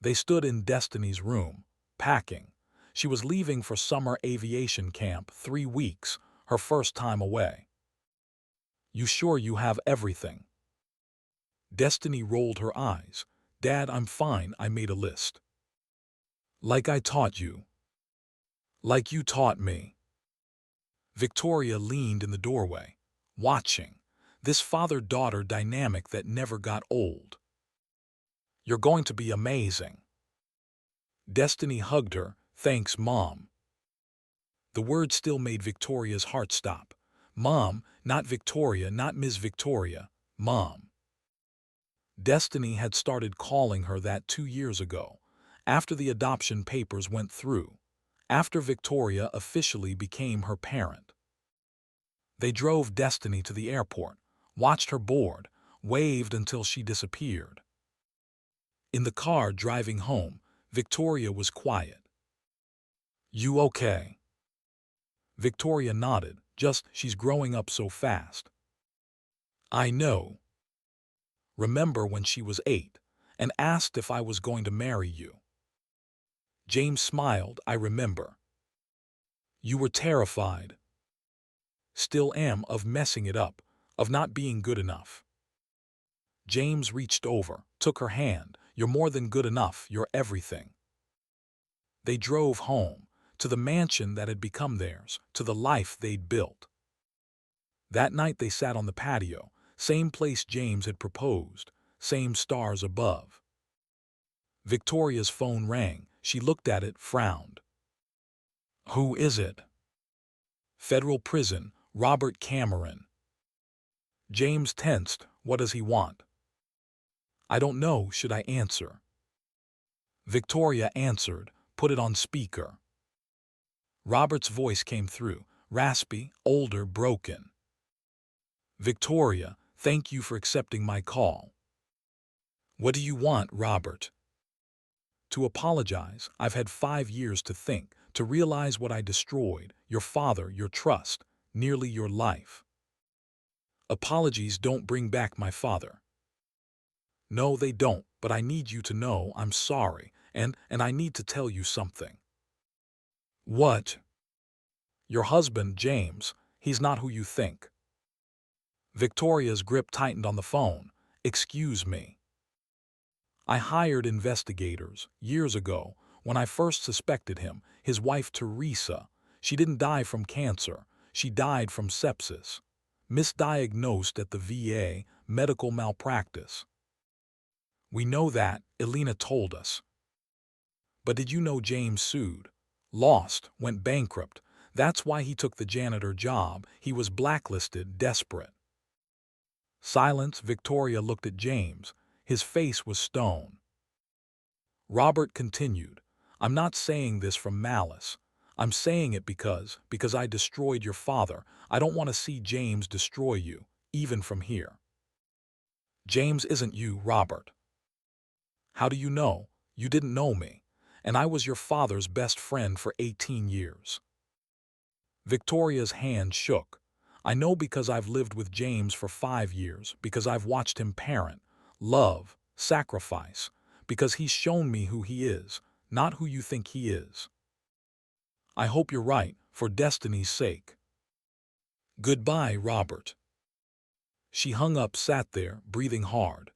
They stood in Destiny's room, packing. She was leaving for summer aviation camp, 3 weeks, her first time away. You sure you have everything? Destiny rolled her eyes. Dad, I'm fine, I made a list. Like I taught you. Like you taught me. Victoria leaned in the doorway, watching. This father-daughter dynamic that never got old. You're going to be amazing. Destiny hugged her, thanks, Mom. The word still made Victoria's heart stop. Mom, not Victoria, not Ms. Victoria, Mom. Destiny had started calling her that 2 years ago, after the adoption papers went through, after Victoria officially became her parent. They drove Destiny to the airport, watched her board, waved until she disappeared. In the car driving home, Victoria was quiet. You okay? Victoria nodded, just she's growing up so fast. I know. Remember when she was 8 and asked if I was going to marry you? James smiled, I remember. You were terrified. Still am, of messing it up, of not being good enough. James reached over, took her hand. You're more than good enough, you're everything. They drove home, to the mansion that had become theirs, to the life they'd built. That night they sat on the patio, same place James had proposed, same stars above. Victoria's phone rang. She looked at it, frowned. Who is it? Federal prison, Robert Cameron. James tensed. What does he want? I don't know, should I answer? Victoria answered, put it on speaker. Robert's voice came through, raspy, older, broken. Victoria, thank you for accepting my call. What do you want, Robert? To apologize. I've had 5 years to think, to realize what I destroyed, your father, your trust, nearly your life. Apologies don't bring back my father. No, they don't, but I need you to know I'm sorry, and I need to tell you something. What? Your husband, James, he's not who you think. Victoria's grip tightened on the phone. Excuse me. I hired investigators, years ago, when I first suspected him, his wife Teresa. She didn't die from cancer. She died from sepsis. Misdiagnosed at the VA, medical malpractice. We know that, Elena told us. But did you know James sued? Lost, went bankrupt. That's why he took the janitor job. He was blacklisted, desperate. Silence. Victoria looked at James. His face was stone. Robert continued, I'm not saying this from malice. I'm saying it because I destroyed your father. I don't want to see James destroy you, even from here. James isn't you, Robert. How do you know? You didn't know me, and I was your father's best friend for 18 years. Victoria's hand shook. I know because I've lived with James for 5 years, because I've watched him parent, love, sacrifice, because he's shown me who he is, not who you think he is. I hope you're right, for Destiny's sake. Goodbye, Robert. She hung up, sat there, breathing hard.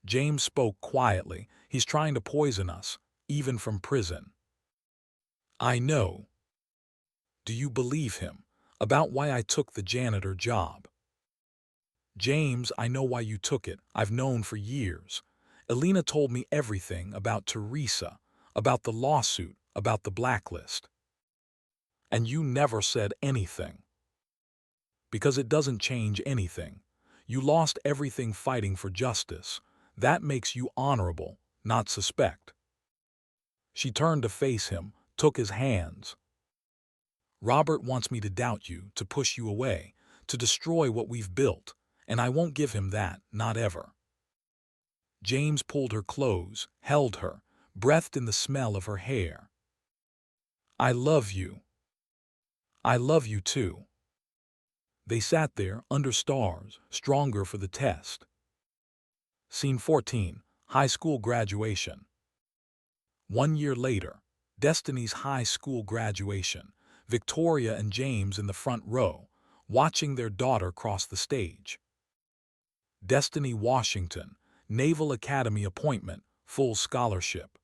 James spoke quietly. He's trying to poison us, even from prison. I know. Do you believe him? About why I took the janitor job? James, I know why you took it. I've known for years. Elena told me everything about Teresa, about the lawsuit, about the blacklist. And you never said anything. Because it doesn't change anything. You lost everything fighting for justice. That makes you honorable, not suspect. She turned to face him, took his hands. Robert wants me to doubt you, to push you away, to destroy what we've built, and I won't give him that, not ever. James pulled her close, held her, breathed in the smell of her hair. I love you. I love you too. They sat there, under stars, stronger for the test. Scene 14, High School Graduation. 1 year later, Destiny's high school graduation, Victoria and James in the front row, watching their daughter cross the stage. Destiny, Washington, Naval Academy appointment, full scholarship.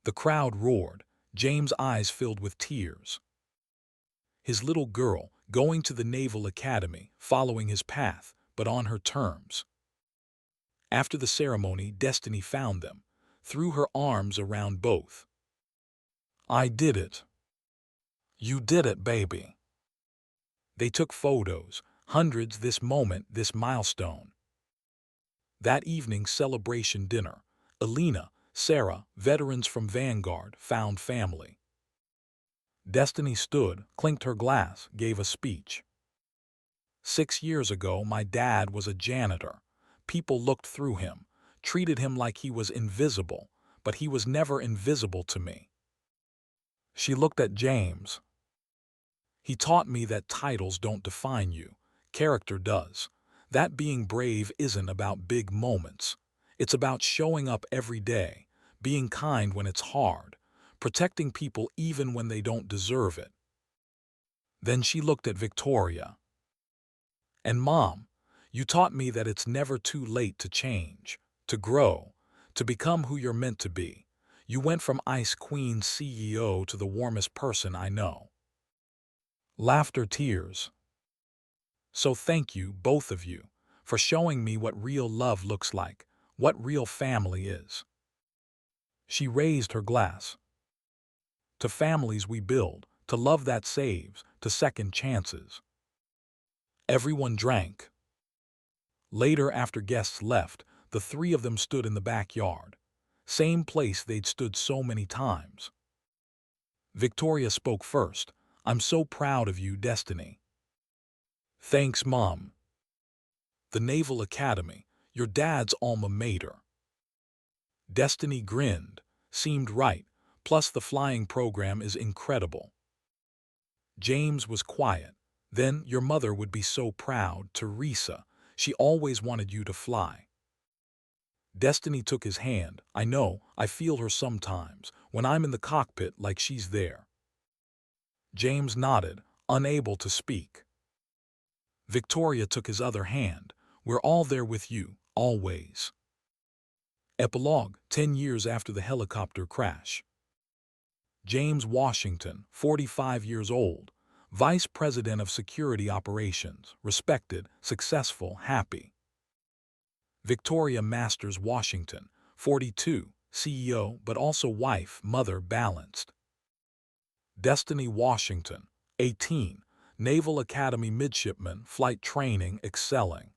The crowd roared, James' eyes filled with tears. His little girl, going to the Naval Academy, following his path, but on her terms. After the ceremony, Destiny found them, threw her arms around both. I did it. You did it, baby. They took photos, hundreds, this moment, this milestone. That evening celebration dinner, Elena, Sarah, veterans from Vanguard, found family. Destiny stood, clinked her glass, gave a speech. 6 years ago, my dad was a janitor. People looked through him, treated him like he was invisible, but he was never invisible to me. She looked at James. He taught me that titles don't define you, character does. That being brave isn't about big moments. It's about showing up every day, being kind when it's hard, protecting people even when they don't deserve it. Then she looked at Victoria. And Mom, you taught me that it's never too late to change, to grow, to become who you're meant to be. You went from Ice Queen CEO to the warmest person I know. Laughter, tears. So thank you, both of you, for showing me what real love looks like, what real family is. She raised her glass. To families we build, to love that saves, to second chances. Everyone drank. Later, after guests left, the three of them stood in the backyard. Same place they'd stood so many times. Victoria spoke first. I'm so proud of you, Destiny. Thanks, Mom. The Naval Academy, your dad's alma mater. Destiny grinned. Seemed right, plus the flying program is incredible. James was quiet. Then your mother would be so proud, Teresa. She always wanted you to fly. Destiny took his hand. I know, I feel her sometimes, when I'm in the cockpit like she's there. James nodded, unable to speak. Victoria took his other hand. We're all there with you, always. Epilogue, 10 years after the helicopter crash. James Washington, 45 years old, Vice President of Security Operations, respected, successful, happy. Victoria Masters Washington, 42, CEO, but also wife, mother, balanced. Destiny Washington, 18, Naval Academy midshipman, flight training, excelling.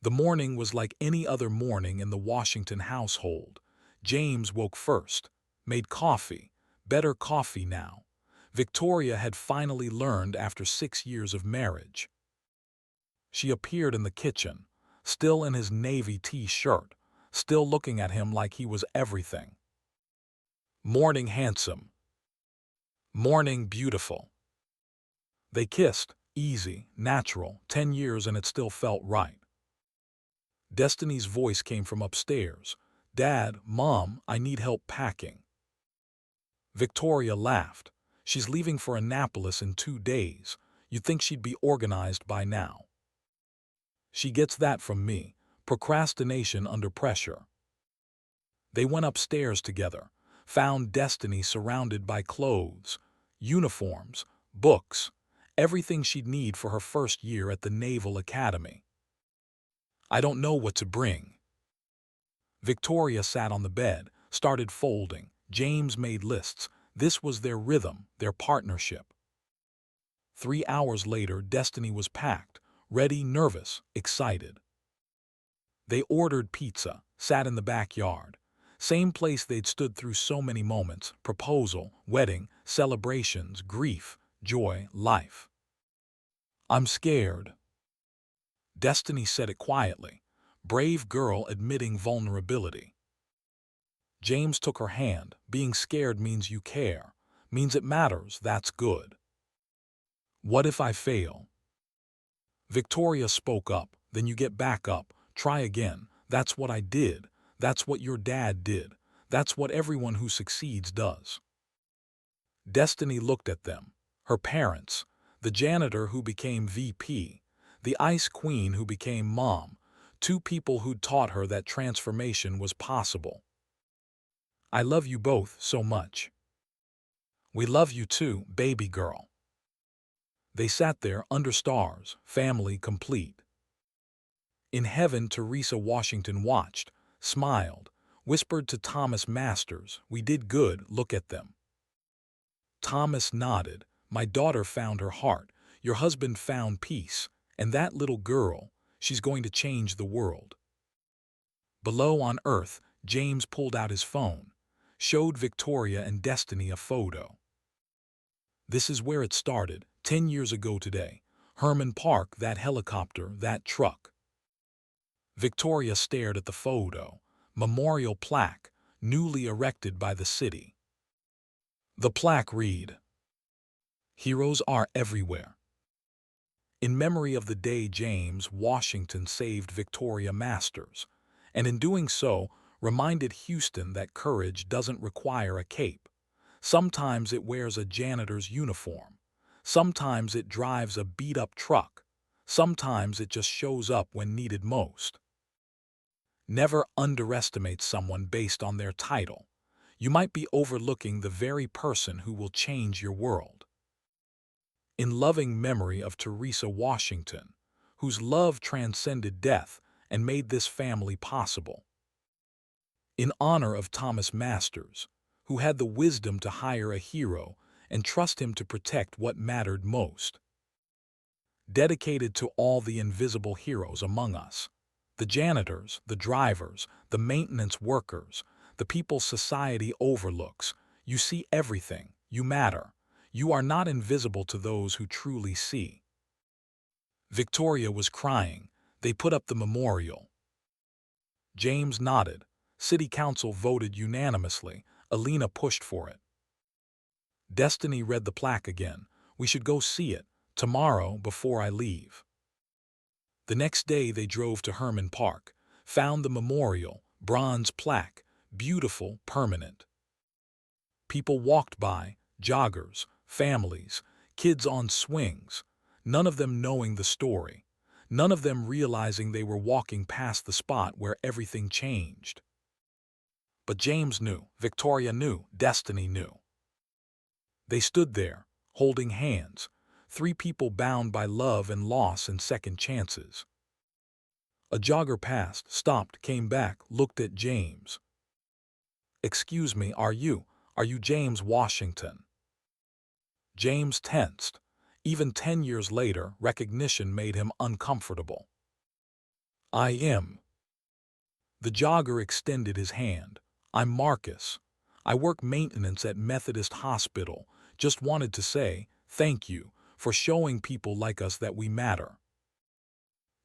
The morning was like any other morning in the Washington household. James woke first, made coffee, better coffee now. Victoria had finally learned after 6 years of marriage. She appeared in the kitchen, still in his navy t-shirt, still looking at him like he was everything. Morning handsome. Morning beautiful. They kissed, easy, natural, 10 years and it still felt right. Destiny's voice came from upstairs. Dad, Mom, I need help packing. Victoria laughed. She's leaving for Annapolis in 2 days. You'd think she'd be organized by now. She gets that from me. Procrastination under pressure. They went upstairs together, found Destiny surrounded by clothes, uniforms, books, everything she'd need for her first year at the Naval Academy. I don't know what to bring. Victoria sat on the bed, started folding. James made lists. This was their rhythm, their partnership. 3 hours later, Destiny was packed, ready, nervous, excited. They ordered pizza, sat in the backyard. Same place they'd stood through so many moments: proposal, wedding, celebrations, grief, joy, life. I'm scared. Destiny said it quietly. Brave girl admitting vulnerability. James took her hand. Being scared means you care, means it matters, that's good. What if I fail? Victoria spoke up. Then you get back up, try again. That's what I did. That's what your dad did. That's what everyone who succeeds does. Destiny looked at them. Her parents, the janitor who became VP, the ice queen who became mom, 2 people who'd taught her that transformation was possible. I love you both so much. We love you too, baby girl. They sat there under stars, family complete. In heaven, Teresa Washington watched, smiled, whispered to Thomas Masters, "We did good, look at them." Thomas nodded. "My daughter found her heart, your husband found peace, and that little girl, she's going to change the world." Below on Earth, James pulled out his phone, showed Victoria and Destiny a photo. This is where it started, 10 years ago today. Herman Park, that helicopter, that truck. Victoria stared at the photo. Memorial plaque, newly erected by the city. The plaque read, "Heroes are everywhere. In memory of the day James Washington saved Victoria Masters, and in doing so, reminded Houston that courage doesn't require a cape. Sometimes it wears a janitor's uniform. Sometimes it drives a beat-up truck. Sometimes it just shows up when needed most." Never underestimate someone based on their title. You might be overlooking the very person who will change your world. In loving memory of Teresa Washington, whose love transcended death and made this family possible. In honor of Thomas Masters, who had the wisdom to hire a hero and trust him to protect what mattered most. Dedicated to all the invisible heroes among us. The janitors, the drivers, the maintenance workers, the people society overlooks. You see everything. You matter. You are not invisible to those who truly see. Victoria was crying. They put up the memorial. James nodded. City Council voted unanimously. Alina pushed for it. Destiny read the plaque again. "We should go see it, tomorrow before I leave." The next day they drove to Herman Park, found the memorial, bronze plaque, beautiful, permanent. People walked by, joggers, families, kids on swings, none of them knowing the story, none of them realizing they were walking past the spot where everything changed. But James knew, Victoria knew, Destiny knew. They stood there, holding hands, 3 people bound by love and loss and second chances. A jogger passed, stopped, came back, looked at James. "Excuse me, are you James Washington?" James tensed. Even 10 years later, recognition made him uncomfortable. "I am." The jogger extended his hand. I'm Marcus. I work maintenance at Methodist Hospital. Just wanted to say thank you for showing people like us that we matter.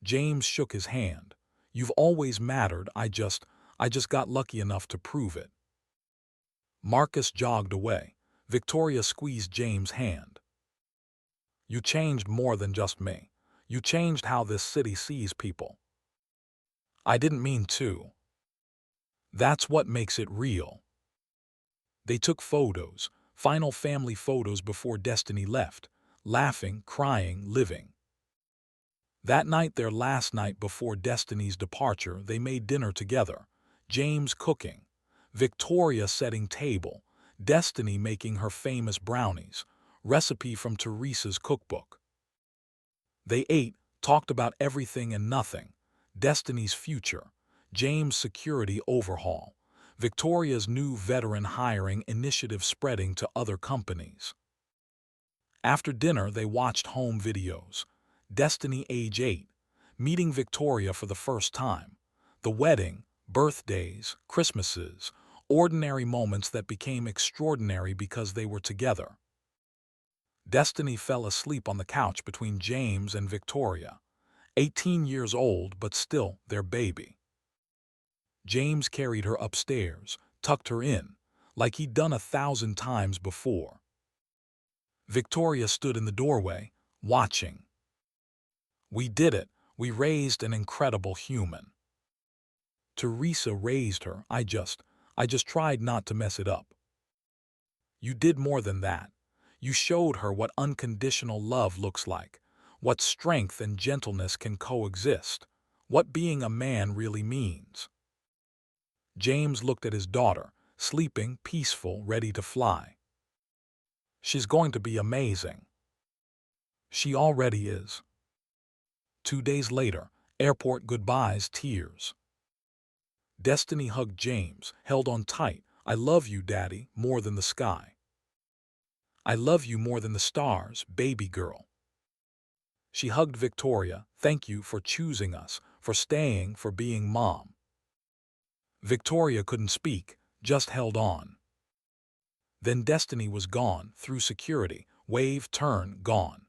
James shook his hand. You've always mattered. I just got lucky enough to prove it. Marcus jogged away. Victoria squeezed James' hand. You changed more than just me. You changed how this city sees people. I didn't mean to. That's what makes it real. They took photos, final family photos before Destiny left, laughing, crying, living. That night, their last night before Destiny's departure, they made dinner together. James cooking, Victoria setting table, Destiny making her famous brownies, recipe from Teresa's cookbook. They ate, talked about everything and nothing, Destiny's future, James' security overhaul, Victoria's new veteran hiring initiative spreading to other companies. After dinner, they watched home videos. Destiny age 8, meeting Victoria for the first time, the wedding, birthdays, Christmases, ordinary moments that became extraordinary because they were together. Destiny fell asleep on the couch between James and Victoria, 18 years old but still their baby. James carried her upstairs, tucked her in, like he'd done 1,000 times before. Victoria stood in the doorway, watching. We did it. We raised an incredible human. Teresa raised her. I just tried not to mess it up. You did more than that. You showed her what unconditional love looks like, what strength and gentleness can coexist, what being a man really means. James looked at his daughter, sleeping, peaceful, ready to fly. She's going to be amazing. She already is. 2 days later, airport goodbyes, tears. Destiny hugged James, held on tight. I love you, Daddy, more than the sky. I love you more than the stars, baby girl. She hugged Victoria. Thank you for choosing us, for staying, for being mom. Victoria couldn't speak, just held on. Then Destiny was gone, through security, wave, turn, gone.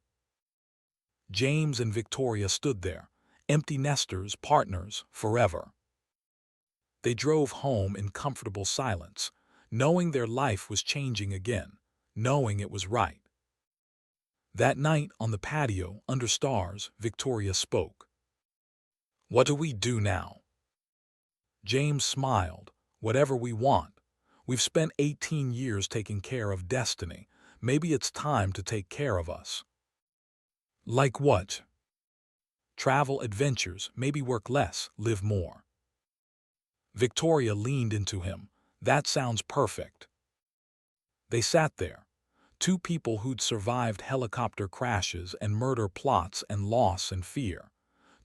James and Victoria stood there, empty nesters, partners, forever. They drove home in comfortable silence, knowing their life was changing again, knowing it was right. That night, on the patio, under stars, Victoria spoke. What do we do now? James smiled. Whatever we want. We've spent 18 years taking care of Destiny. Maybe it's time to take care of us. Like what? Travel, adventures, maybe work less, live more. Victoria leaned into him. That sounds perfect. They sat there. Two people who'd survived helicopter crashes and murder plots and loss and fear.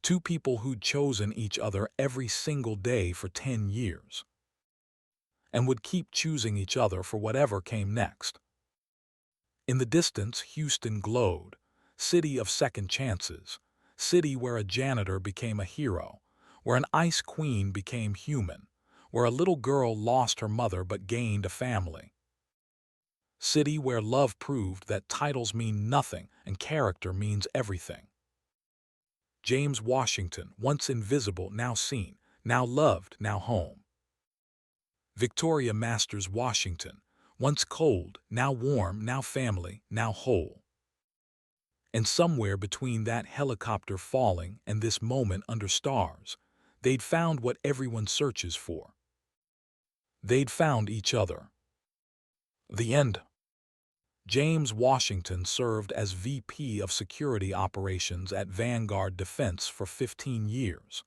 Two people who'd chosen each other every single day for 10 years. And would keep choosing each other for whatever came next. In the distance, Houston glowed. City of second chances. City where a janitor became a hero. Where an ice queen became human. Where a little girl lost her mother but gained a family. City where love proved that titles mean nothing and character means everything. James Washington, once invisible, now seen, now loved, now home. Victoria Masters Washington, once cold, now warm, now family, now whole. And somewhere between that helicopter falling and this moment under stars, they'd found what everyone searches for. They'd found each other. The end. James Washington served as VP of Security Operations at Vanguard Defense for 15 years.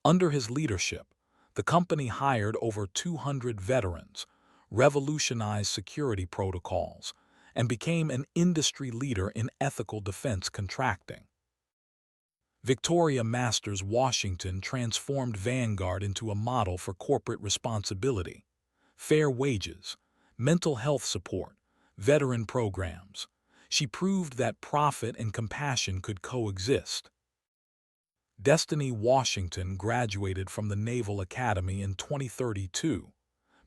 Under his leadership, the company hired over 200 veterans, revolutionized security protocols, and became an industry leader in ethical defense contracting. Victoria Masters Washington transformed Vanguard into a model for corporate responsibility, fair wages, mental health support, veteran programs. She proved that profit and compassion could coexist. Destiny Washington graduated from the Naval Academy in 2032,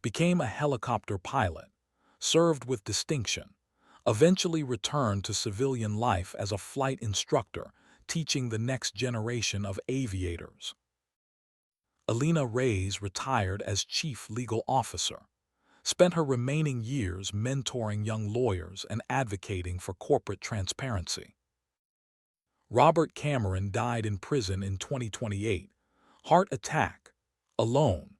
became a helicopter pilot, served with distinction, eventually returned to civilian life as a flight instructor, teaching the next generation of aviators. Alina Reyes retired as chief legal officer, spent her remaining years mentoring young lawyers and advocating for corporate transparency. Robert Cameron died in prison in 2028, heart attack, alone.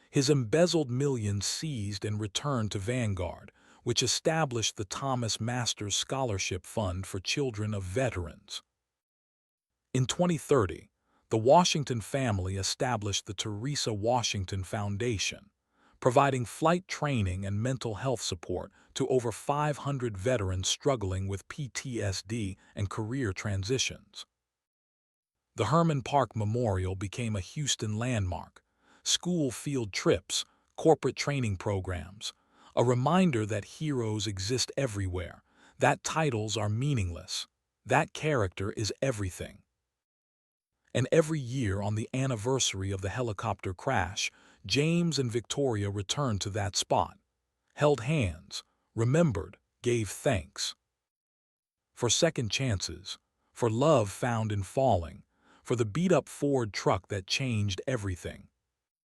His embezzled millions seized and returned to Vanguard, which established the Thomas Masters Scholarship Fund for children of veterans. In 2030, the Washington family established the Teresa Washington Foundation, providing flight training and mental health support to over 500 veterans struggling with PTSD and career transitions. The Herman Park Memorial became a Houston landmark, school field trips, corporate training programs, a reminder that heroes exist everywhere, that titles are meaningless, that character is everything. And every year on the anniversary of the helicopter crash, James and Victoria returned to that spot, held hands, remembered, gave thanks. For second chances, for love found in falling, for the beat-up Ford truck that changed everything.